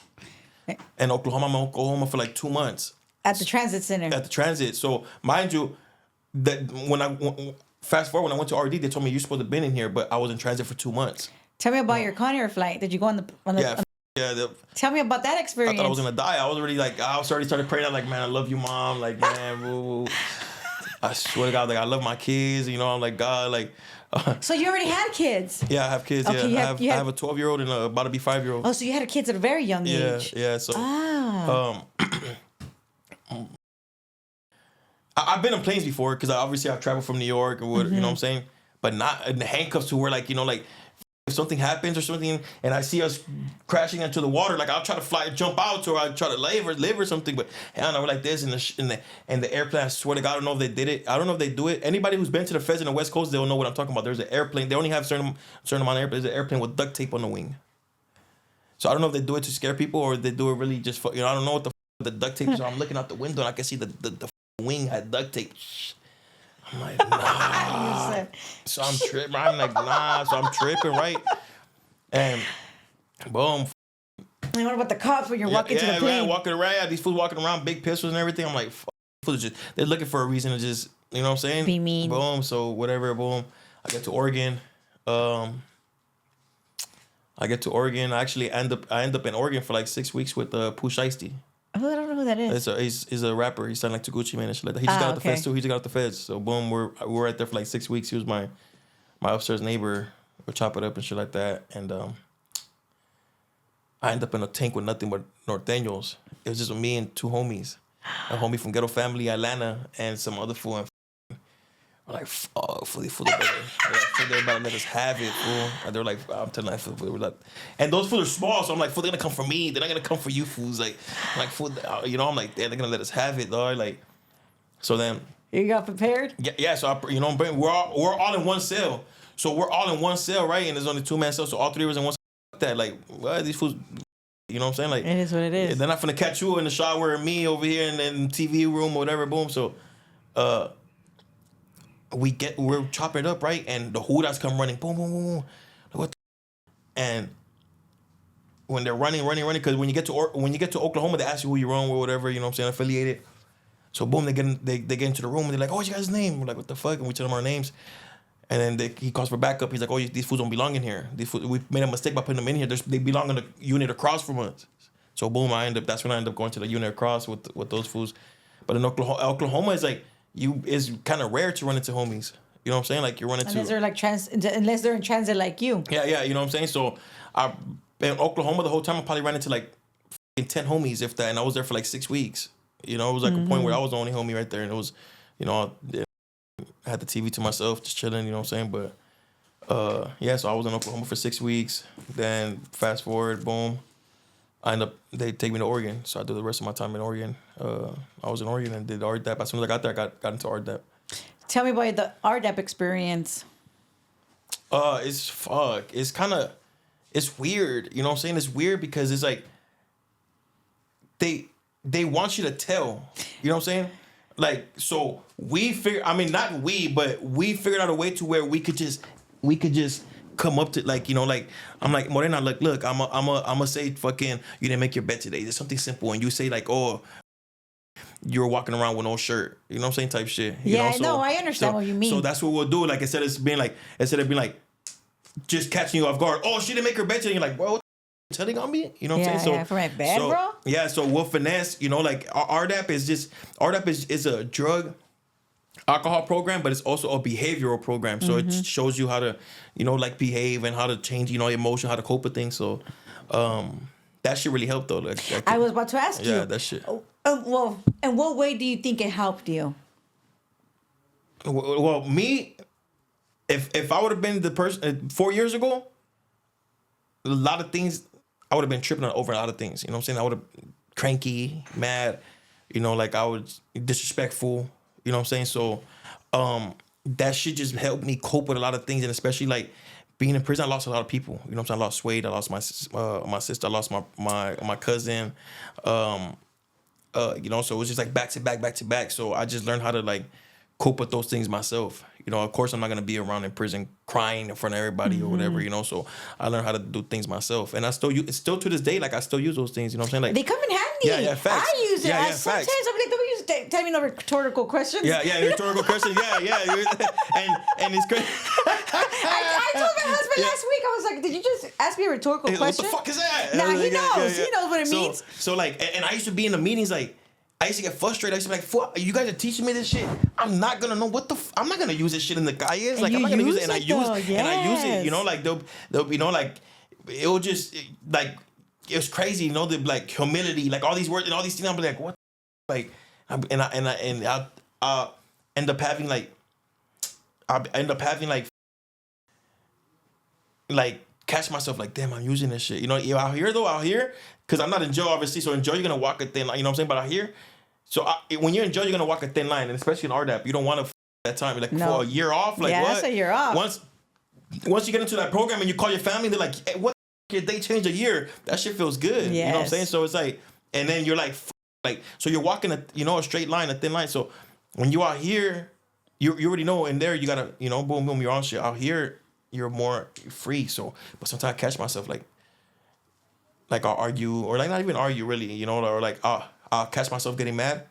And Oklahoma, I'm in Oklahoma for like 2 months.
At the transit center.
At the transit. So mind you, that fast forward when I went to RD, they told me you're supposed to have been in here, but I was in transit for 2 months.
Tell me about your Conair flight. Did you go on the tell me about that experience.
I thought I was gonna die. I was already like, I already started praying. I'm like, man, I love you, mom. Like, man, woo. I swear to God, like I love my kids. You know, I'm like, God, like.
So you already had kids?
Yeah, I have kids.
Okay,
yeah, I have a 12-year-old and about to be 5-year-old.
Oh, so you had kids at a very young age.
Yeah. So. I've been in planes before because obviously I've traveled from New York or what, you know what I'm saying, but not in the handcuffs to where like like if something happens or something and I see us crashing into the water, like I'll try to jump out or I'll try to live or something, but I don't know, like this in the airplane. I swear to God, I don't know if they did it. I don't know if they do it. Anybody who's been to the Feds in the West Coast, they'll know what I'm talking about. There's an airplane. They only have certain amount of airplanes. There's an airplane with duct tape on the wing. So I don't know if they do it to scare people or if they do it really just for, I don't know what the duct tape is. So I'm looking out the window and I can see the wing had duct tape. I'm like, nah. So I'm tripping. I'm like, nah. So I'm tripping, right? And boom.
And what about the cops when you're walking to the plane?
Yeah, walking around. These fools walking around, big pistols and everything. I'm like, they're looking for a reason to just, you know what I'm saying?
Be mean.
Boom. So whatever. Boom. I get to Oregon. I get to Oregon. I end up in Oregon for like 6 weeks with Pooh Shiesty.
Oh, I don't know who that is.
He's a rapper. He sounded like to Gucci Mane and shit like that. He just got out the feds too. He just got out the feds. So boom, we're right there for like 6 weeks. He was my upstairs neighbor. We'll chop it up and shit like that. And I end up in a tank with nothing but Norteños. It was just me and two homies. A homie from Ghetto Family, Atlanta, and some other fool. And I'm like, fuck, fool, they about to let us have it, fool. And they're like, I'm telling you, fool, we're like, and those fools are small, so I'm like, fool, they're gonna come for me. They're not gonna come for you, fools. Like, fool, you know, I'm like, they're gonna let us have it, dog. Like, so then.
You got prepared?
Yeah. So we're all in one cell. So we're all in one cell, right? And there's only 2-man cell, so all three of us in one cell. That, like, what, these fools. You know what I'm saying? Like,
it is what it is.
They're not finna catch you in the shower and me over here in the TV room or whatever. Boom. So, we're chopping it up, right? And the Hudas come running. Boom, boom, boom, boom. What? And when they're running, because when you get to Oklahoma, they ask you who you're on or whatever. You know what I'm saying? Affiliated. So boom, they get into the room and they're like, "Oh, what's your guys' name?" We're like, "What the fuck?" And we tell them our names. And then he calls for backup. He's like, "Oh, these fools don't belong in here. We made a mistake by putting them in here. They belong in the unit across from us." So boom, that's when I end up going to the unit across with those fools. But in Oklahoma is like it's kind of rare to run into homies. You know what I'm saying? Like you run into
unless they're in transit like you.
Yeah. You know what I'm saying? So in Oklahoma the whole time I probably ran into like 10 homies if that, and I was there for like 6 weeks. You know, it was like a point where I was the only homie right there, and it was, you know. I had the TV to myself, just chilling, you know what I'm saying? But, so I was in Oklahoma for 6 weeks. Then, fast forward, boom, they take me to Oregon. So I did the rest of my time in Oregon. I was in Oregon and did RDAP. As soon as I got there, I got into RDAP.
Tell me about the RDAP experience.
It's weird, you know what I'm saying? It's weird because it's like, they want you to tell, you know what I'm saying? Like, so we figured out a way to where we could just come up to, like, you know, like, I'm like, Morena, look, I'm a say fucking, you didn't make your bed today. There's something simple. And you say like, oh, you're walking around with no shirt. You know what I'm saying? Type shit.
Yeah, no, I understand what you mean.
So that's what we'll do. Like, instead of being like, just catching you off guard. Oh, she didn't make her bed today. And you're like, bro, telling on me, you know what I'm saying? So
yeah, for my bed, bro.
Yeah, so we'll finesse, you know, like RDAP is a drug alcohol program, but it's also a behavioral program. So it shows you how to, you know, like behave and how to change, you know, emotion, how to cope with things. So that shit really helped though. Like,
I was about to ask you.
Yeah, that shit.
Well, in what way do you think it helped you?
Well, me, if I would have been the person 4 years ago, a lot of things I would have been tripping over a lot of things. You know what I'm saying? I would have cranky, mad, you know, like I was disrespectful. You know what I'm saying? So that shit just helped me cope with a lot of things, and especially like being in prison, I lost a lot of people. You know what I'm saying? I lost Wade, I lost my sister, I lost my cousin. You know, so it was just like back to back. So I just learned how to like cope with those things myself. You know, of course, I'm not gonna be around in prison crying in front of everybody or whatever. You know, so I learned how to do things myself, and it's still to this day. Like I still use those things. You know what I'm saying? Like
they come in handy.
Yeah, facts.
I use it.
Yeah,
Sometimes
facts.
I'm like, don't use tell me no rhetorical questions.
Yeah, rhetorical questions. Yeah, and it's crazy.
I told my husband last week. I was like, "Did you just ask me a rhetorical question?"
What the fuck is that?
Nah, he knows.
Yeah.
He knows what it means.
So like, and I used to be in the meetings like. I used to get frustrated. I used to be like, "Fuck, you guys are teaching me this shit. I'm not gonna know what I'm not gonna use this shit in the calles. Like, I'm not gonna use it." And I use it. You know, like they'll you know, like it'll just like it was crazy. You know, the like humility, like all these words and all these things. I'm like, what? Like, I end up having like catch myself like, damn, I'm using this shit. You know, out here, because I'm not in jail, obviously. So in jail, you're gonna walk a thin line. You know what I'm saying? But out here, so when you're in jail, you're gonna walk a thin line, and especially in RDAP, you don't want to that time. Like for a year off, like what?
That's a year off.
Once you get into that program and you call your family, they're like, hey, what? Did they change a year? That shit feels good.
Yes.
You know what I'm saying? So it's like, and then you're like, so you're walking a straight line, a thin line. So when you out here, you already know. In there, you gotta, you know, boom, boom, you're on shit. Out here, you're more free. So, but sometimes I catch myself like I'll argue, or like not even argue really, you know, or like I'll catch myself getting mad,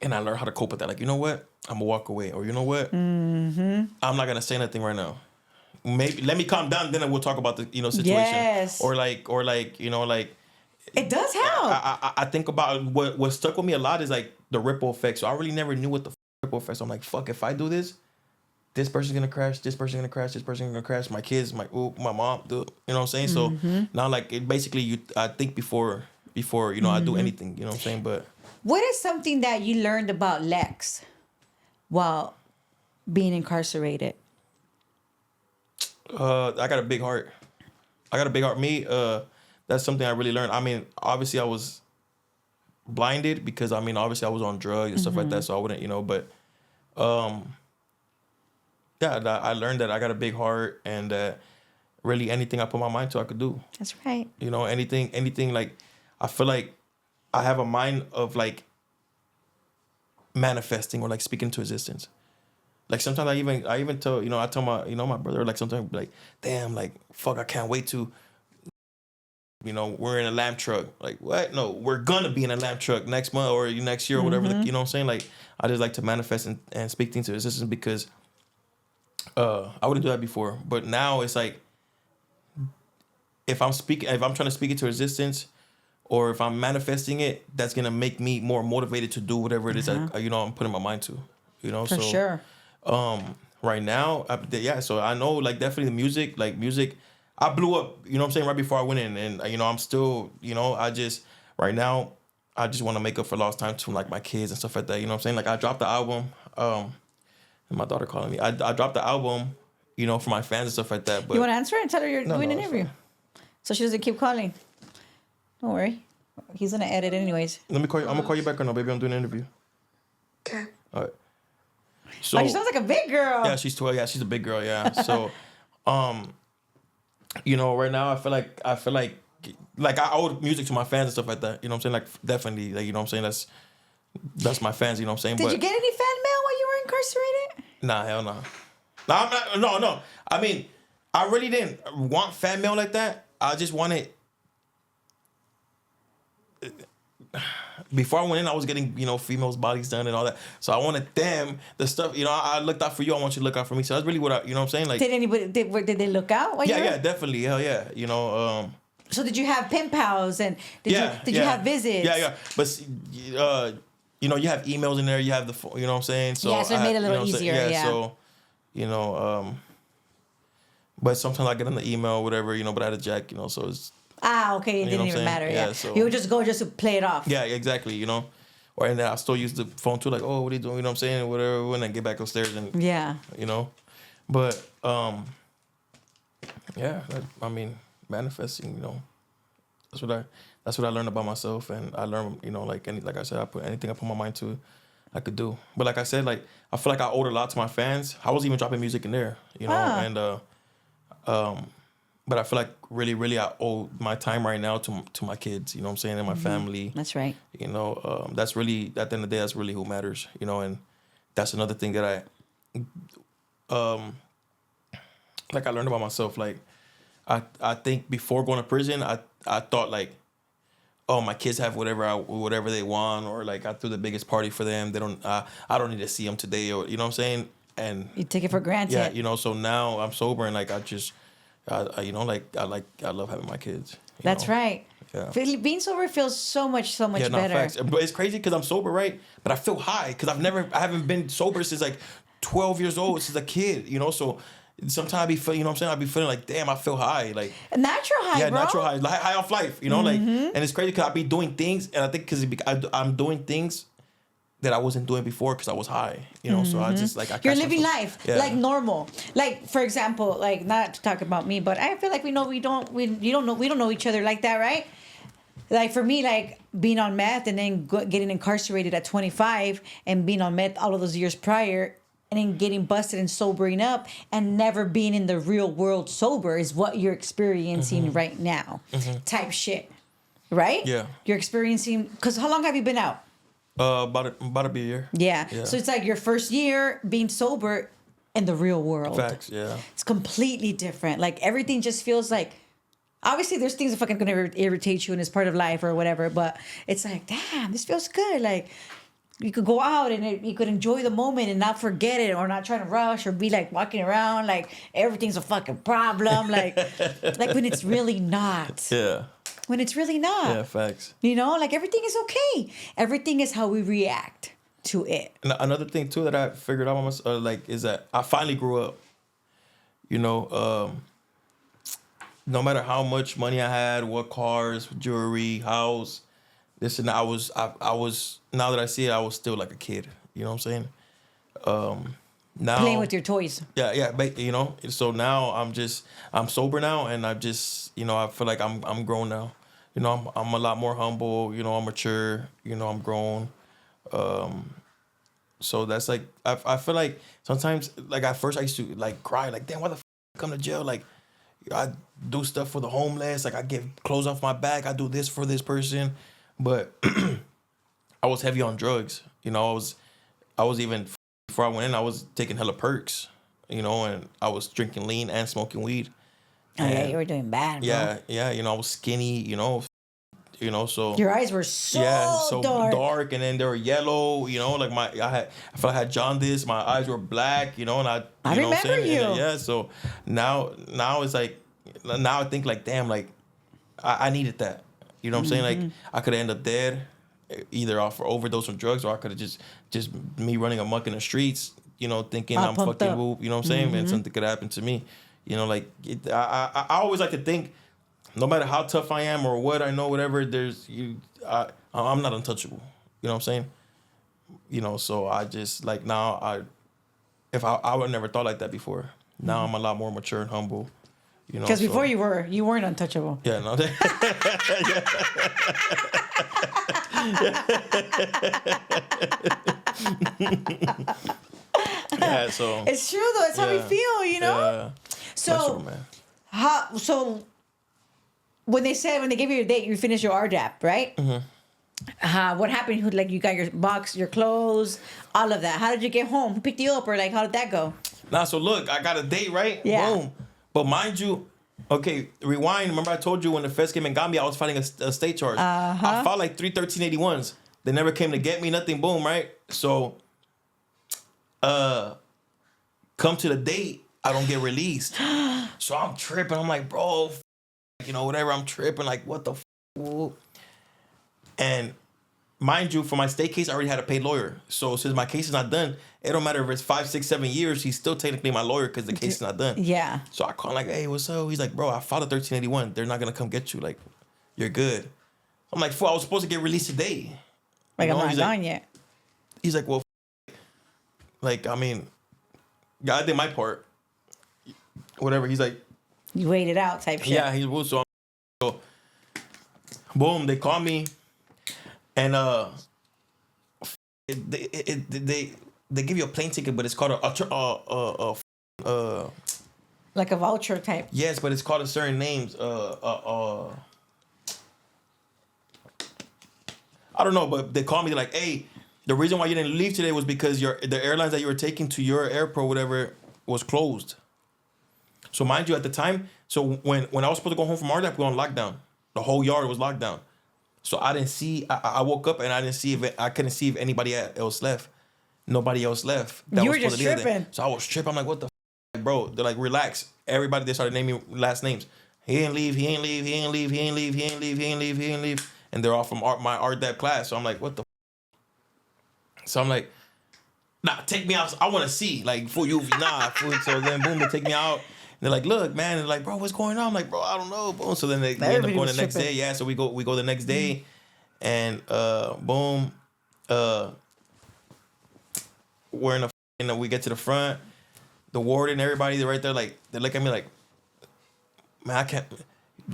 and I learn how to cope with that. Like, you know what, I'm gonna walk away, or you know what, I'm not gonna say nothing right now, maybe let me calm down, then we'll talk about the situation.
Yes.
Or like
It does help.
I think about what stuck with me a lot is like the ripple effect. So I really never knew what the ripple effect. So I'm like, fuck, if I do this person's gonna crash, this person's gonna crash, this person's gonna crash. My kids, my mom, you know what I'm saying? So now like it basically I think before I do anything, you know what I'm saying? But
What is something that you learned about Lex while being incarcerated?
I got a big heart. Me, that's something I really learned. I mean, obviously I was blinded because obviously I was on drugs and stuff like that, so I wouldn't, but yeah, I learned that I got a big heart and that really anything I put my mind to, I could do.
That's right.
Anything like, I feel like I have a mind of like manifesting or like speaking to existence. Like sometimes I even tell, I tell my brother, like sometimes like, damn, like, fuck, I can't wait to, we're in a lamp truck. Like, what? No, we're gonna be in a lamp truck next month or next year or whatever. You know what I'm saying? Like, I just like to manifest and speak things to existence because I wouldn't do that before. But now it's like, if I'm trying to speak it to existence, or if I'm manifesting it, that's gonna make me more motivated to do whatever it is that I'm putting my mind to.
For sure.
Right now, so I know like definitely the music, I blew up, you know what I'm saying, right before I went in, and I'm still, I just right now I just want to make up for lost time to like my kids and stuff like that, you know what I'm saying? Like I dropped the album, and my daughter calling me. I dropped the album, for my fans and stuff like that. But
You want to answer it and tell her you're doing an
it's
interview, so she doesn't keep calling. Don't worry, he's gonna edit anyways.
Let me call you. I'm gonna call you back right now, baby. I'm doing an interview.
Okay.
All right. So
She sounds like a big girl.
yeah, she's 12. Yeah, she's a big girl. Yeah. So, right now I feel like I owe music to my fans and stuff like that. You know what I'm saying? Like definitely, like, you know what I'm saying? That's my fans. You know what I'm saying?
Did you get any fan mail while you were incarcerated?
Nah, hell no. Nah, I'm not. No. I mean, I really didn't want fan mail like that. I just wanted. Before I went in, I was getting, females' bodies done and all that. So I wanted them, the stuff, I looked out for you. I want you to look out for me. So that's really what you know what I'm saying? Like,
Did they look out while you were?
yeah, definitely. Hell yeah.
So did you have pen pals and did you have visits?
Yeah. But, you have emails in there. You have the phone, you know what I'm saying? So
yeah, so it made it a little easier. Yeah.
So, but sometimes I get on the email, whatever, but I had a jack, so it's.
Okay. It didn't even matter. Yeah.
So,
you would just go just to play it off.
Yeah, exactly. Or and then I still use the phone too, like, oh, what are you doing? You know what I'm saying? Whatever. When I get back upstairs and
yeah.
But manifesting. That's what I learned about myself, and I learned, like I said, I put anything I put my mind to, I could do. But like I said, like I feel like I owed a lot to my fans. I was even dropping music in there, and but I feel like really, really I owe my time right now to my kids, you know what I'm saying, and my family.
That's right.
That's really, at the end of the day, that's really who matters, and that's another thing that I learned about myself. Like, I think before going to prison, I thought like, oh, my kids have whatever they want, or like I threw the biggest party for them. They don't, I don't need to see them today, or you know what I'm saying. And
you take it for granted.
Yeah, so now I'm sober and like I love having my kids.
That's right.
Yeah.
Being sober feels so much better.
Facts. But it's crazy because I'm sober, right? But I feel high because I haven't been sober since like 12 years old, since a kid, So sometimes I be feeling, I be feeling like, damn, I feel high, like
a natural high,
yeah,
bro.
Natural high, like high off life, like, and it's crazy because I be doing things, and I think because I'm doing things that I wasn't doing before because I was high, So I just like
you're living life like normal. Like for example, like not to talk about me, but I feel like we don't know each other like that, right? Like for me, like being on meth and then getting incarcerated at 25 and being on meth all of those years prior, and then getting busted and sobering up and never being in the real world sober is what you're experiencing right now, type shit, right?
Yeah,
you're experiencing because how long have you been out?
About a year.
Yeah. So it's like your first year being sober in the real world.
Facts, yeah.
It's completely different. Like everything just feels like, obviously there's things that fucking gonna irritate you and it's part of life or whatever, but it's like, damn, this feels good. Like you could go out and you could enjoy the moment and not forget it or not trying to rush or be like walking around like everything's a fucking problem. Like when it's really not.
Yeah.
When it's really not.
Yeah, facts.
You know, like everything is okay. Everything is how we react to it.
And another thing too that I figured out is that I finally grew up. You know, no matter how much money I had, what cars, jewelry, house, this and that, I was now that I see it, I was still like a kid. You know what I'm saying? Now
Playing with your toys.
Yeah, but you know, so now I'm sober now, and I feel like I'm grown now. You know, I'm a lot more humble. You know, I'm mature. You know, I'm grown. So that's like I feel like sometimes like at first I used to like cry like, damn, why the I come to jail? Like I do stuff for the homeless, like I get clothes off my back, I do this for this person, but I was heavy on drugs. You know, I was even before I went in, I was taking hella perks. You know, and I was drinking lean and smoking weed.
Oh yeah, you were doing bad, bro.
Yeah. You know, I was skinny. You know, so
your eyes were so
dark, and then they were yellow. You know, like I felt I had jaundice. My eyes were black. You know, and I
remember
what I'm saying?
you.
And, yeah, so now it's like now I think like, damn, like I needed that. You know what I'm saying? Like I could have ended up dead, either off or overdose on drugs, or I could have just me running amok in the streets. You know, thinking I'm fucking whoop. You know what I'm saying? And something could happen to me. You know, like I always like to think, no matter how tough I am or what I know, whatever, I'm not untouchable. You know what I'm saying? You know, so I just like now I would never thought like that before. Now I'm a lot more mature and humble. You know,
because before you weren't untouchable.
Yeah, no. Yeah, so
it's true though. It's how we feel, you know.
Yeah.
So
man.
So when they gave you your date, you finished your RDAP, right? Mm-hmm. What happened? Like you got your box, your clothes, all of that. How did you get home? Who picked you up, or like how did that go?
Nah, so look, I got a date, right?
Yeah.
Boom. But mind you, okay, rewind. Remember I told you when the feds came and got me, I was fighting a state charge. I fought like 3 1381s. They never came to get me, nothing, boom, right? So, come to the date, I don't get released. So I'm tripping. I'm like, bro, you know, whatever. I'm tripping. Like, what the f***? And mind you, for my state case, I already had a paid lawyer. So since my case is not done, it don't matter if it's 5, 6, 7 years. He's still technically my lawyer because the case is not done.
Yeah.
So I call him like, hey, what's up? He's like, bro, I filed a 1381. They're not gonna come get you. Like, you're good. I'm like, fool, I was supposed to get released today.
Like, I'm not
He's
gone
like,
yet.
He's like, well, like, I mean, yeah, I did my part. Whatever. He's like,
you waited out type shit.
yeah, he's so boom, they call me, and they give you a plane ticket, but it's called a
like a voucher type.
yes, but it's called a certain names. I don't know, but they call me like, hey, the reason why you didn't leave today was because the airlines that you were taking to your airport, whatever, was closed. So mind you, at the time, so when I was supposed to go home from RDAP, we were on lockdown. The whole yard was locked down. So I didn't see. I woke up and I didn't see I couldn't see if anybody else left. Nobody else left.
You were just tripping.
So I was tripping. I'm like, what the f-? Bro? They're like, relax. Everybody, they started naming last names. He ain't leave. He ain't leave. He ain't leave. He ain't leave. He ain't leave. He ain't leave. He ain't leave. And they're all from my RDAP class. So I'm like, what the f-? So I'm like, nah, take me out. I want to see. Like, fool, you, nah, fool. So then, boom, they take me out. They're like, look, man. They're like, bro, what's going on? I'm like, bro, I don't know. Boom. So then they end up going the next day. Yeah. So we go the next day, and boom, we're in the we get to the front. The warden, everybody, they're right there. Like they look at me like, man, I can't.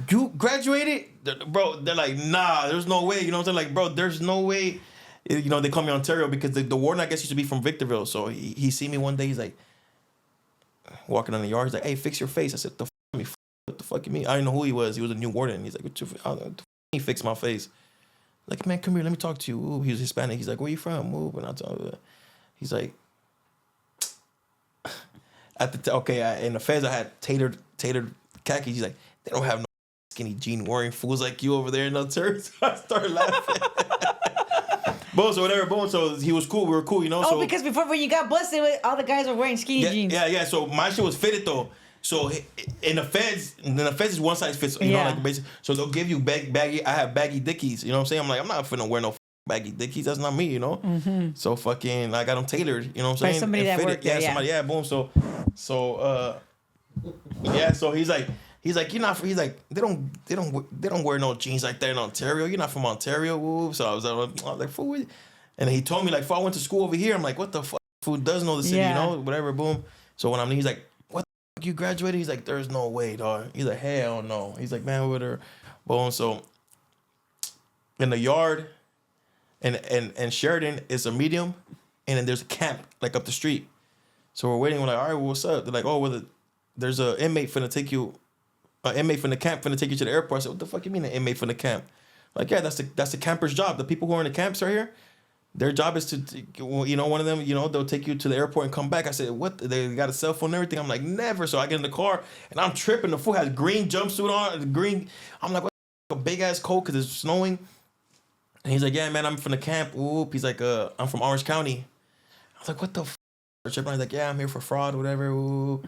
You graduated, bro? They're like, nah, there's no way. You know what I'm saying? Like, bro, there's no way. You know, they call me Ontario because the warden, I guess, used to be from Victorville. So he see me one day. He's like, walking on the yard. He's like, hey, fix your face. I said, what the fuck you mean? I didn't know who he was. He was a new warden. He's like, he fixed my face. Like, man, come here. Let me talk to you. Ooh, he was Hispanic. He's like, where you from? Ooh, and I told him. He's like, in the feds, I had tailored khakis. He's like, they don't have no skinny jean wearing fools like you over there in Ontario. So I started laughing. Boom, so whatever, boom. So he was cool. We were cool, you know.
Oh,
so
because before when you got busted, all the guys were wearing skinny jeans.
yeah. So my shit was fitted though. So in the feds is one size fits. You know, like basic. So they'll give you baggy. I have baggy dickies. You know what I'm saying? I'm like, I'm not finna wear no baggy dickies. That's not me. You know. Mm-hmm. So fucking, I got them tailored. You know what I'm saying?
By somebody that worked there.
Yeah, somebody. Yeah, boom. So yeah. So he's like, you're not. He's like, they don't wear no jeans like that in Ontario. You're not from Ontario. Woo. So I was like, fool. And then he told me like, if I went to school over here, I'm like, what the fuck? Fool does know the city, you know, whatever. Boom. So when I'm, he's like, what the fuck, you graduated? He's like, there's no way, dog. He's like, hell no. He's like, man, with her. Boom. So in the yard, and Sheridan is a medium, and then there's a camp like up the street. So we're waiting. We're like, all right, well, what's up? They're like, oh, well, there's an inmate finna take you. An inmate from the camp finna take you to the airport. I said, what the fuck you mean an inmate from the camp? Like, yeah, that's the camper's job. The people who are in the camps right here, their job is to, you know, one of them, you know, they'll take you to the airport and come back. I said, what? They got a cell phone and everything. I'm like, never. So I get in the car and I'm tripping. The fool has green jumpsuit on, green. I'm like, what? A big ass coat because it's snowing. And he's like, yeah, man, I'm from the camp. Whoop. He's like, I'm from Orange County. I was like, what the f? He's like, yeah, I'm here for fraud, whatever. Whoop.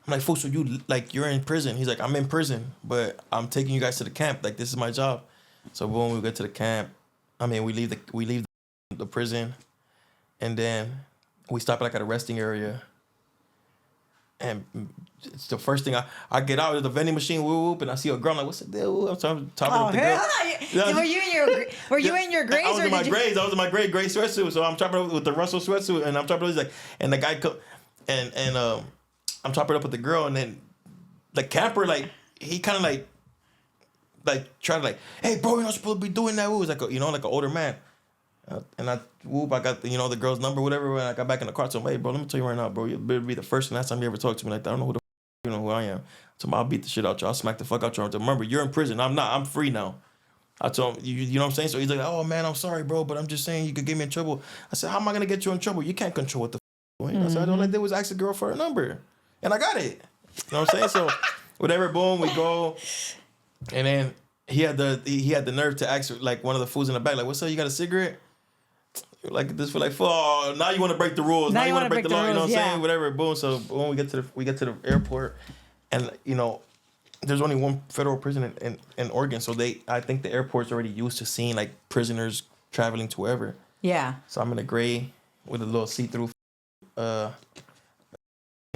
I'm like, fool, so you're in prison. He's like, I'm in prison, but I'm taking you guys to the camp. Like, this is my job. So boom, we get to the camp. I mean, we leave the prison, and then we stop like at a resting area. And it's the first thing I get out of the vending machine, whoop, and I see a girl. I'm like, what's the deal? I'm talking with the girl.
Were you in your grays?
I was in my grays. I was in my gray sweatsuit. So I'm chopping up with the Russell sweatsuit, and I'm chopping up. He's like, and the guy and I'm chopping up with the girl, and then the camper, like, he kind of like try to like, hey, bro, you're not supposed to be doing that. It was like, like an older man. And I got, the girl's number, whatever, when I got back in the car. So I'm like, hey, bro, let me tell you right now, bro, you better be the first and last time you ever talk to me like that. I don't know who the you know who I am. So I'll beat the shit out you. I'll smack the fuck out you. Remember, you're in prison. I'm not. I'm free now. I told him, you know what I'm saying? So he's like, oh, man, I'm sorry, bro, but I'm just saying you could get me in trouble. I said, how am I going to get you in trouble? You can't control what the f*** doing. I said, all I did was ask the girl for her number. And I got it. You know what I'm saying? So whatever, boom, we go. And then he had the nerve to ask like one of the fools in the back, like, what's up? You got a cigarette? Like this for like, oh, now you want to break the rules. Now you want to break the law. You know what I'm saying? Whatever. Boom. So boom, we get to the airport, and there's only one federal prison in Oregon. So I think the airport's already used to seeing like prisoners traveling to wherever.
Yeah. So
I'm in a gray with a little see-through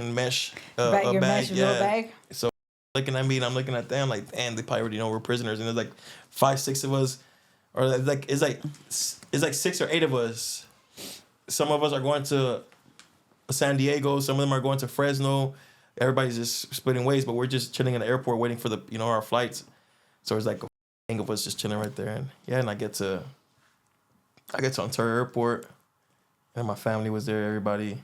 mesh
your
bag.
mesh bag.
So looking at me and I'm looking at them like, damn, they probably already know we're prisoners. And there's like 5-6 of us, or like it's like 6 or 8 of us. Some of us are going to San Diego. Some of them are going to Fresno. Everybody's just splitting ways, but we're just chilling in the airport waiting for our flights. So it's like a gang of us just chilling right there. And I get to Ontario Airport, and my family was there, everybody.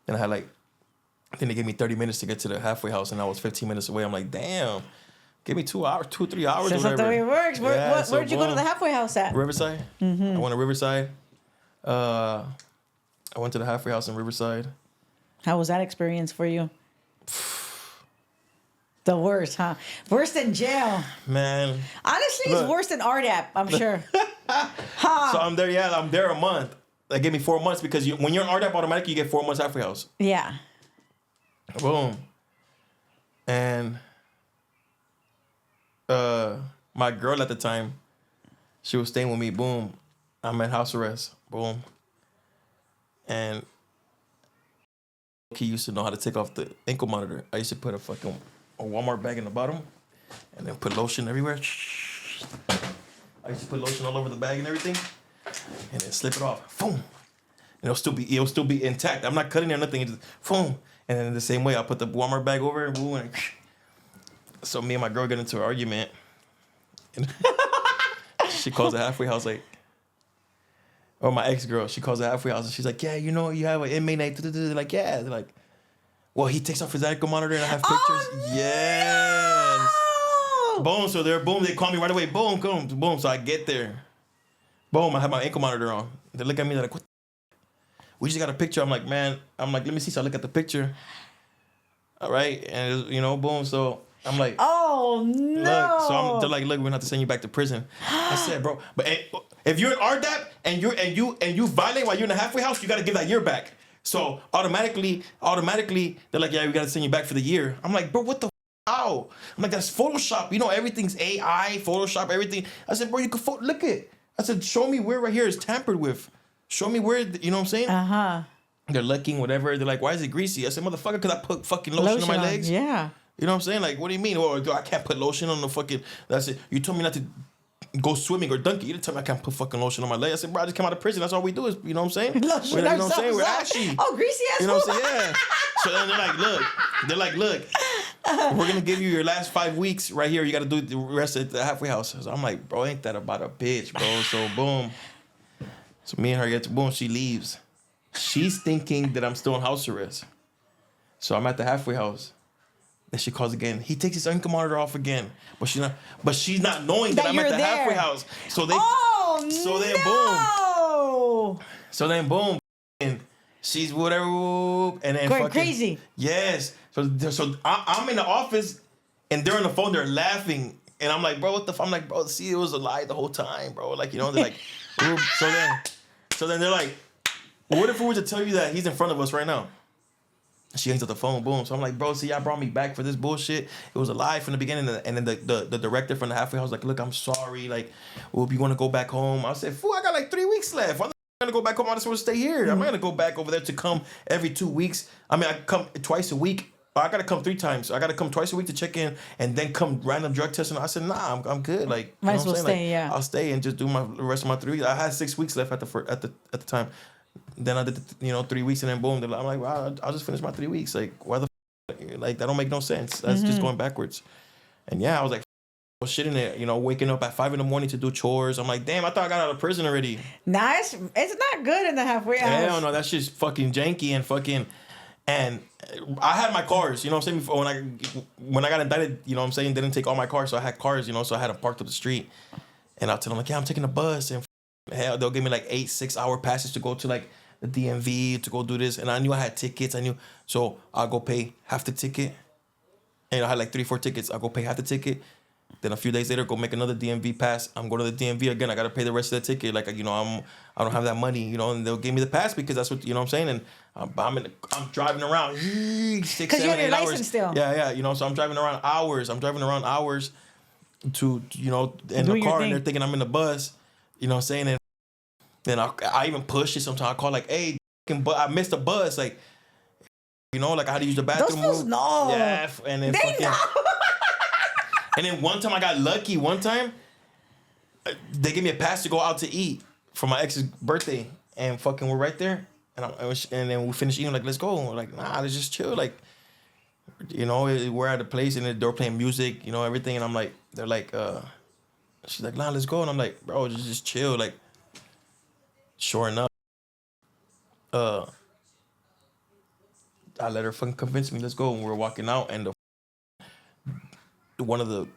And I had I think they gave me 30 minutes to get to the halfway house, and I was 15 minutes away. I'm like, damn, give me 2 hours, 3 hours.
That's
or whatever.
not the way it works. Where'd you go to the halfway house at?
Riverside. Mm-hmm. I went to Riverside. I went to the halfway house in Riverside.
How was that experience for you? The worst, huh? Worse than jail.
Man.
Honestly, it's worse than RDAP, I'm sure.
So I'm there, I'm there a month. They gave me 4 months because when you're in RDAP, automatically you get 4 months halfway house.
Yeah.
Boom. And my girl at the time, she was staying with me. Boom. I'm at house arrest. Boom. And he used to know how to take off the ankle monitor. I used to put a Walmart bag in the bottom and then put lotion everywhere. I used to put lotion all over the bag and everything and then slip it off. Boom. And it'll still be intact. I'm not cutting it or nothing. It's just boom. And then the same way, I put the Walmart bag over and boom. And so me and my girl get into an argument. And she calls the halfway house or my ex-girl, she calls the halfway house and she's like, yeah, you have an inmate. They're like, yeah. They're like, well, he takes off his ankle monitor and I have pictures.
Oh,
yes.
no!
Boom. So they call me right away. Boom, boom, boom. So I get there. Boom, I have my ankle monitor on. They look at me, they're like, what? We just got a picture. I'm like, let me see. So I look at the picture. All right. And, boom. So I'm like,
oh, no.
Look. So they're like, look, we're going to have to send you back to prison. I said, bro, but if you're in RDAP and you violate while you're in the halfway house, you got to give that year back. So automatically, they're like, yeah, we got to send you back for the year. I'm like, bro, what the how? I'm like, that's Photoshop. You know, everything's AI, Photoshop, everything. I said, bro, you can look it. I said, show me where right here is tampered with. Show me where, you know what I'm saying? They're licking, whatever. They're like, why is it greasy? I said, motherfucker, because I put fucking lotion on my legs.
Yeah.
You know what I'm saying? Like, what do you mean? Or I can't put lotion on the fucking... That's it. You told me not to go swimming or dunk it. You didn't tell me I can't put fucking lotion on my leg. I said, bro, I just came out of prison. That's all we do is, you know what I'm saying?
Lotion
you know what I'm saying? We're ashy.
Oh, greasy ass.
You know what I'm saying? Yeah. So then they're like, look, we're going to give you your last 5 weeks right here. You got to do the rest at the halfway house. So I'm like, bro, ain't that about a bitch, bro? So boom. So me and her get to boom. She leaves. She's thinking that I'm still on house arrest. So I'm at the halfway house. Then she calls again. He takes his income monitor off again. But she's not knowing that I'm at the halfway house. So then boom. So then boom. And she's whatever. And then
going crazy.
Yes. So I'm in the office and they're on the phone, they're laughing. And I'm like, bro, what the fuck? I'm like, bro, see, it was a lie the whole time, bro. Like, you know, they're like, so then they're like, what if we were to tell you that he's in front of us right now? She hangs up the phone, boom. So I'm like, bro, see, y'all brought me back for this bullshit. It was a lie from the beginning. And then the director from the halfway house was like, look, I'm sorry. Like, well, if you want to go back home. I said, fool, I got like 3 weeks left. I'm not going to go back home. I just want to stay here. I'm not going to go back over there to come every 2 weeks. I mean, I come twice a week. I got to come 3 times. I got to come twice a week to check in and then come random drug testing. I said, nah, I'm good. Like,
might as well stay,
like, I'll stay and just do the rest of my 3 weeks. I had 6 weeks left at the time. Then I did, 3 weeks and then boom. I'm like, wow, I'll just finish my 3 weeks. Like, why the like, that don't make no sense. That's just going backwards. And yeah, I was like, shit in it, waking up at 5 a.m. to do chores. I'm like, damn, I thought I got out of prison already.
Nah, it's not good in the halfway house.
Hell no, that's just fucking janky and fucking. And I had my cars, you know what I'm saying? Before when I got indicted, you know what I'm saying? They didn't take all my cars, so I had cars, so I had them parked up the street. And I'll tell them like, yeah, I'm taking a bus, and hell, they'll give me like 8 6-hour passes to go to like the DMV to go do this. And I knew I had tickets. So I'll go pay half the ticket. And I had like 3 4 tickets. I'll go pay half the ticket. Then a few days later, go make another DMV pass. I'm going to the DMV again. I got to pay the rest of the ticket. Like, I don't have that money, and they'll give me the pass because that's what, you know what I'm saying? And I'm driving around 6 7
'cause you have your
8 hours.
license still.
Yeah. So I'm driving around hours. To, in the car, and they're thinking I'm in the bus, you know what I'm saying? And then I even push it sometimes. I call like, hey, I missed the bus. Like, like I had to use the bathroom.
Those fools know.
Yeah. And then and then one time I got lucky. One time, they gave me a pass to go out to eat for my ex's birthday. And fucking we're right there. And then we finished eating, like, let's go. And we're like, nah, let's just chill. Like, we're at a place and they're playing music, everything. And I'm like, they're like, she's like, nah, let's go. And I'm like, bro, just chill. Like, sure enough, I let her fucking convince me, let's go. And we're walking out and one of the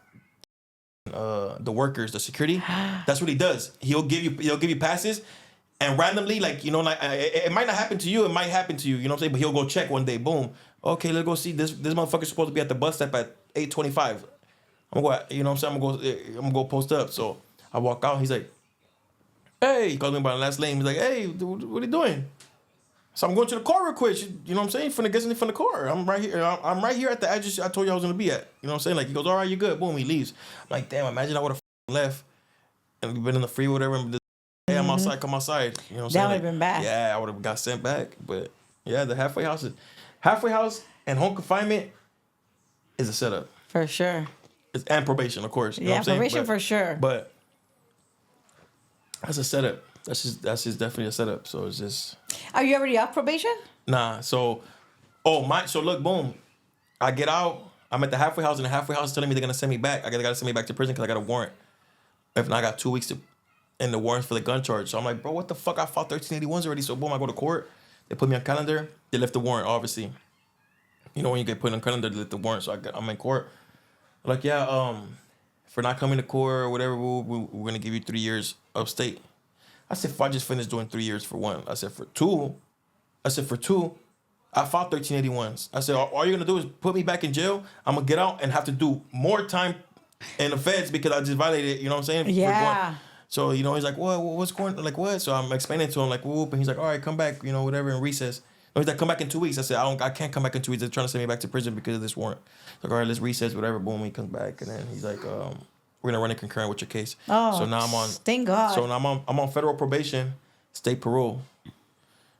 workers, the security, that's what he does. He'll give you passes, and randomly, like, it might not happen to you, it might happen to you, you know what I'm saying? But he'll go check one day, boom. Okay, let's go see this motherfucker's supposed to be at the bus stop at 8:25. I'm gonna go, you know what I'm saying? I'm gonna go post up. So I walk out, he's like, hey, he calls me by the last name. He's like, hey, what are you doing? So I'm going to the car real quick. You know what I'm saying? Finna get something from the car. I'm right here. I'm right here at the address I told you I was gonna be at. You know what I'm saying? Like, he goes, all right, you're good. Boom, he leaves. I'm like, damn, imagine I would have left and we've been in the freeway, whatever. And just, hey, I'm outside. Come outside. You know what I'm saying?
That would have been bad.
Yeah, I would have got sent back. But yeah, the halfway house and home confinement is a setup
for sure.
And probation, of course. You know what I'm saying?
Probation for sure.
But that's a setup. That's just definitely a setup. So it's just.
Are you already off probation?
Nah. So look, boom. I get out. I'm at the halfway house, and the halfway house is telling me they're gonna send me back. I gotta send me back to prison because I got a warrant. If not, I got 2 weeks in the warrant for the gun charge. So I'm like, bro, what the fuck? I fought 1381s already. So boom, I go to court. They put me on calendar. They lift the warrant, obviously. When you get put on calendar, they lift the warrant. So I'm in court. Like, yeah, for not coming to court or whatever, we're gonna give you 3 years upstate. I said, if I just finished doing 3 years for one. I said, for two, I fought 1381s. I said, all you're gonna do is put me back in jail. I'm gonna get out and have to do more time in the feds because I just violated it. You know what I'm saying?
Yeah.
So, you know, he's like, what's going, like, what? So I'm explaining to him, like, whoop, and he's like, all right, come back, you know, whatever, in recess. No, he's like, come back in 2 weeks. I said, I can't come back in 2 weeks. They're trying to send me back to prison because of this warrant. Like, all right, let's recess, whatever. Boom, he comes back, and then he's like, we're gonna run it concurrent with your case.
Oh,
so now I'm on.
Thank God.
So now I'm on federal probation, state parole.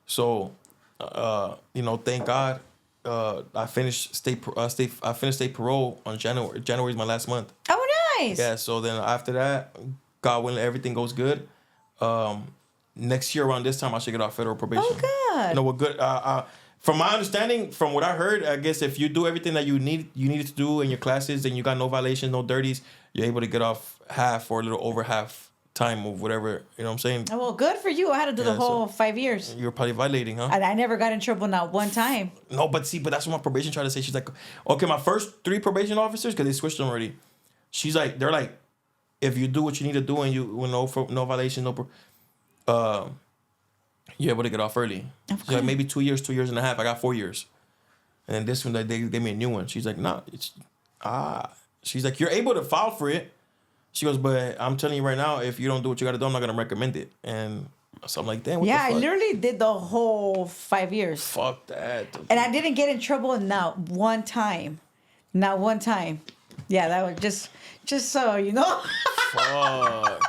So, you know, thank God, I finished state parole on January. January is my last month.
Oh, nice.
Yeah. So then after that, God willing, everything goes good. Next year around this time, I should get off federal probation.
Oh, good.
You know what? Good. From my understanding, from what I heard, I guess if you do everything that you needed to do in your classes, and you got no violations, no dirties, you're able to get off half or a little over half time of whatever. You know what I'm saying?
Oh, well, good for you. I had to do the whole 5 years.
You're probably violating, huh?
And I never got in trouble not one time.
No, but that's what my probation tried to say. She's like, okay, my first 3 probation officers, because they switched them already. She's like, they're like, if you do what you need to do and you no violation, you're able to get off early.
Okay.
She's like, maybe 2 years, 2 years and a half. I got 4 years. And then this one, they gave me a new one. She's like, nah, she's like, you're able to file for it. She goes, but I'm telling you right now, if you don't do what you got to do, I'm not going to recommend it. And so I'm like, damn, what the
I
fuck?
literally did the whole 5 years.
Fuck that.
And I didn't get in trouble not one time. Not one time. Yeah, that was just so you know.
Fuck.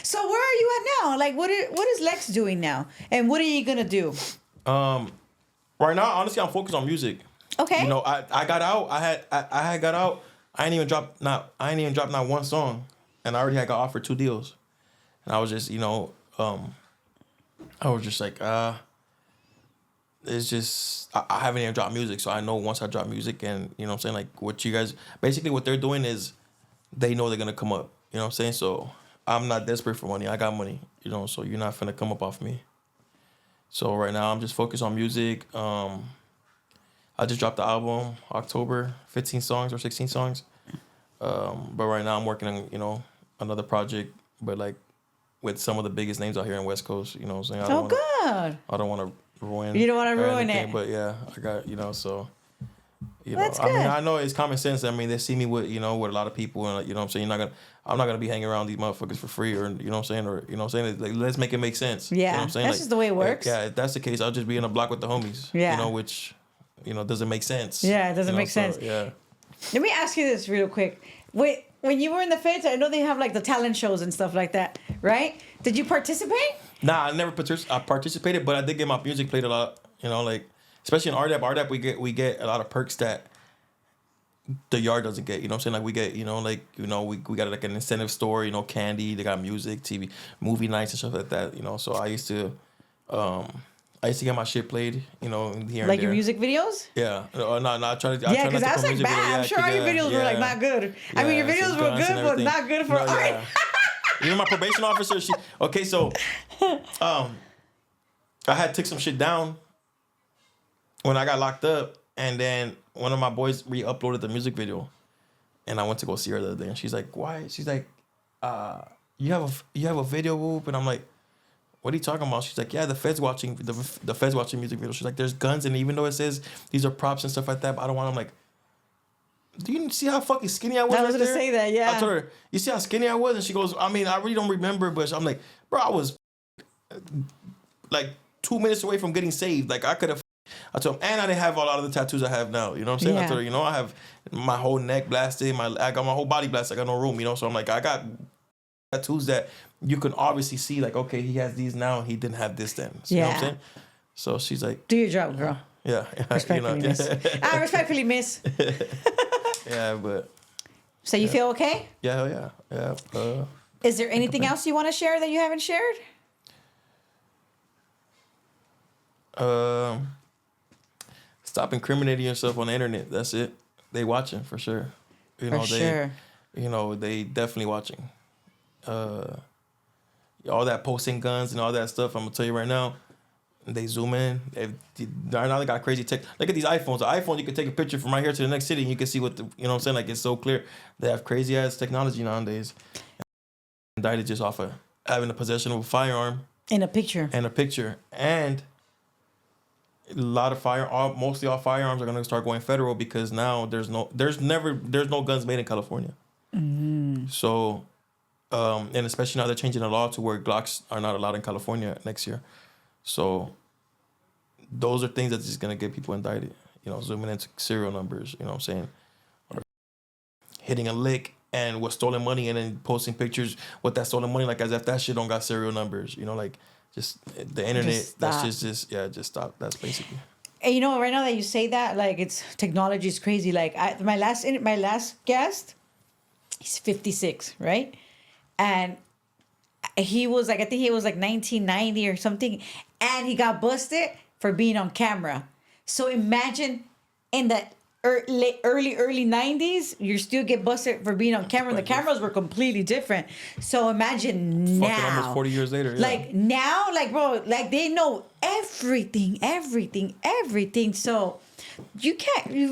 So where are you at now? Like, what is Lex doing now? And what are you gonna do?
Right now, honestly, I'm focused on music.
Okay.
You know, I got out. I had got out. I ain't even dropped not one song, and I already had got offered 2 deals, and I was just, you know, I was just like, it's just I haven't even dropped music, so I know once I drop music, and you know what I'm saying, like what you guys basically what they're doing is they know they're gonna come up. You know what I'm saying? So I'm not desperate for money. I got money. You know, so you're not finna come up off me. So right now I'm just focused on music. I just dropped the album October, 15 songs or 16 songs. But right now I'm working on, you know, another project, but like with some of the biggest names out here in West Coast. You know what I'm saying?
Good.
I don't want to ruin.
You don't want to
or
ruin
anything,
it.
But yeah, I got, you know, so. You
That's
know, I mean,
good.
I know it's common sense. I mean, they see me with, you know, with a lot of people, and you know what I'm saying, I'm not gonna be hanging around these motherfuckers for free, or you know what I'm saying, or you know what I'm saying, like, let's make it make sense.
Yeah,
you know what I'm saying?
that's just the way it works.
Yeah, if that's the case, I'll just be in a block with the homies.
Yeah.
You know, which, you know, doesn't make sense.
Yeah, it doesn't
You know,
make sense.
Yeah.
Let me ask you this real quick. Wait, when you were in the Feds, I know they have like the talent shows and stuff like that, right? Did you participate?
Nah, I never participated, but I did get my music played a lot. You know, like especially in RDAP. RDAP, we get a lot of perks that the yard doesn't get. You know what I'm saying? Like we get, you know, like, you know, we got like an incentive store. You know, candy. They got music, TV, movie nights and stuff like that. You know, so I used to get my shit played. You know, here
Like
and
your
there.
music videos?
Yeah. No, I try to.
Yeah, because that's like
music
bad.
video.
I'm sure all your videos were like not good. I mean, your
Yeah,
videos
some
were
guns
good,
and
but
everything.
not good for
No,
art.
yeah. You know, my probation officer, so I had took some shit down when I got locked up, and then one of my boys re-uploaded the music video, and I went to go see her the other day, and she's like, "Why?" She's like, "You have a video, whoop," and I'm like, "What are you talking about?" She's like, "Yeah, the Feds watching the Feds watching music video." She's like, "There's guns, and even though it says these are props and stuff like that, but I don't want." I'm like, do you see how fucking skinny I was?
I was
right
gonna
there?
say that, yeah.
I told her, "You see how skinny I was?" And she goes, "I mean, I really don't remember," but I'm like, "Bro, I was like 2 minutes away from getting saved. Like I could have." I told him, and I didn't have a lot of the tattoos I have now. You know what I'm saying?
Yeah.
I told her, you know, I have my whole neck blasted, I got my whole body blasted. I got no room, you know. So I'm like, I got tattoos that you can obviously see, like, okay, he has these now, he didn't have this then. So, you know what I'm
Yeah.
saying? So she's like,
Do your job, girl.
yeah,
Respectfully,
you know,
miss. I respectfully, miss.
yeah, but
So you feel okay?
yeah, hell yeah.
Is there anything else you want to share that you haven't shared?
Stop incriminating yourself on the internet. That's it. They watching for sure. You
For
know,
sure.
You know, they definitely watching. All that posting guns and all that stuff, I'm gonna tell you right now, they zoom in. Now they got crazy tech. Look at these iPhones. The iPhone, you can take a picture from right here to the next city and you can see what the, you know what I'm saying? Like, it's so clear. They have crazy ass technology nowadays. Indicted just off of having the possession of a firearm
In a picture.
and a picture. And a lot of mostly all firearms are gonna start going federal because now there's no guns made in California. So And especially now they're changing the law to where Glocks are not allowed in California next year. So those are things that's just gonna get people indicted. You know, zooming into serial numbers. You know what I'm saying? Or hitting a lick and with stolen money, and then posting pictures with that stolen money, like as if that shit don't got serial numbers. You know, like just the internet.
Just
That's
stop.
just stop. That's basically.
And you know, right now that you say that, like it's technology is crazy. Like my last guest, he's 56, right? And he was like, I think he was like 1990 or something, and he got busted for being on camera. So imagine in the early 90s, you still get busted for being on camera. And the cameras were completely different. So imagine now,
Fucking almost 40 years later. Yeah.
like now, like bro, like they know everything. So you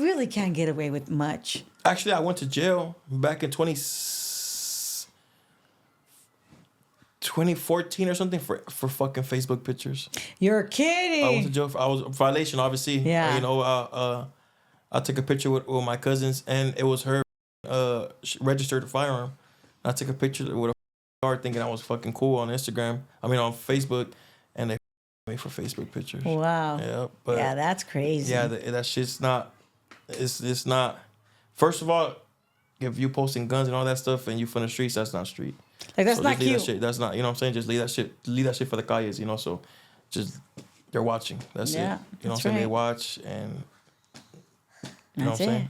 really can't get away with much.
Actually, I went to jail back in 2014 or something for fucking Facebook pictures.
You're
I went to
kidding.
jail. I was violation, obviously.
Yeah.
You know, I took a picture with my cousins, and it was her registered firearm. I took a picture with a card, thinking I was fucking cool on Instagram. I mean, on Facebook, and they me for Facebook pictures.
Wow.
Yeah, but
Yeah, that's crazy.
yeah, that shit's not. It's not. First of all, if you posting guns and all that stuff, and you from the streets, that's not street.
Like that's
So
not
just leave
cute.
that shit. That's not. You know what I'm saying? Just leave that shit. Leave that shit for the calles. You know. So, just they're watching. That's
Yeah,
it. You know what I'm
that's
saying? They
right.
watch and. You know
That's
what I'm
it.
saying?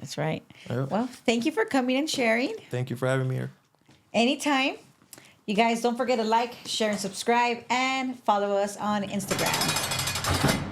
That's right.
Yep.
Well, thank you for coming and sharing.
Thank you for having me here.
Anytime. You guys don't forget to like, share, and subscribe, and follow us on Instagram.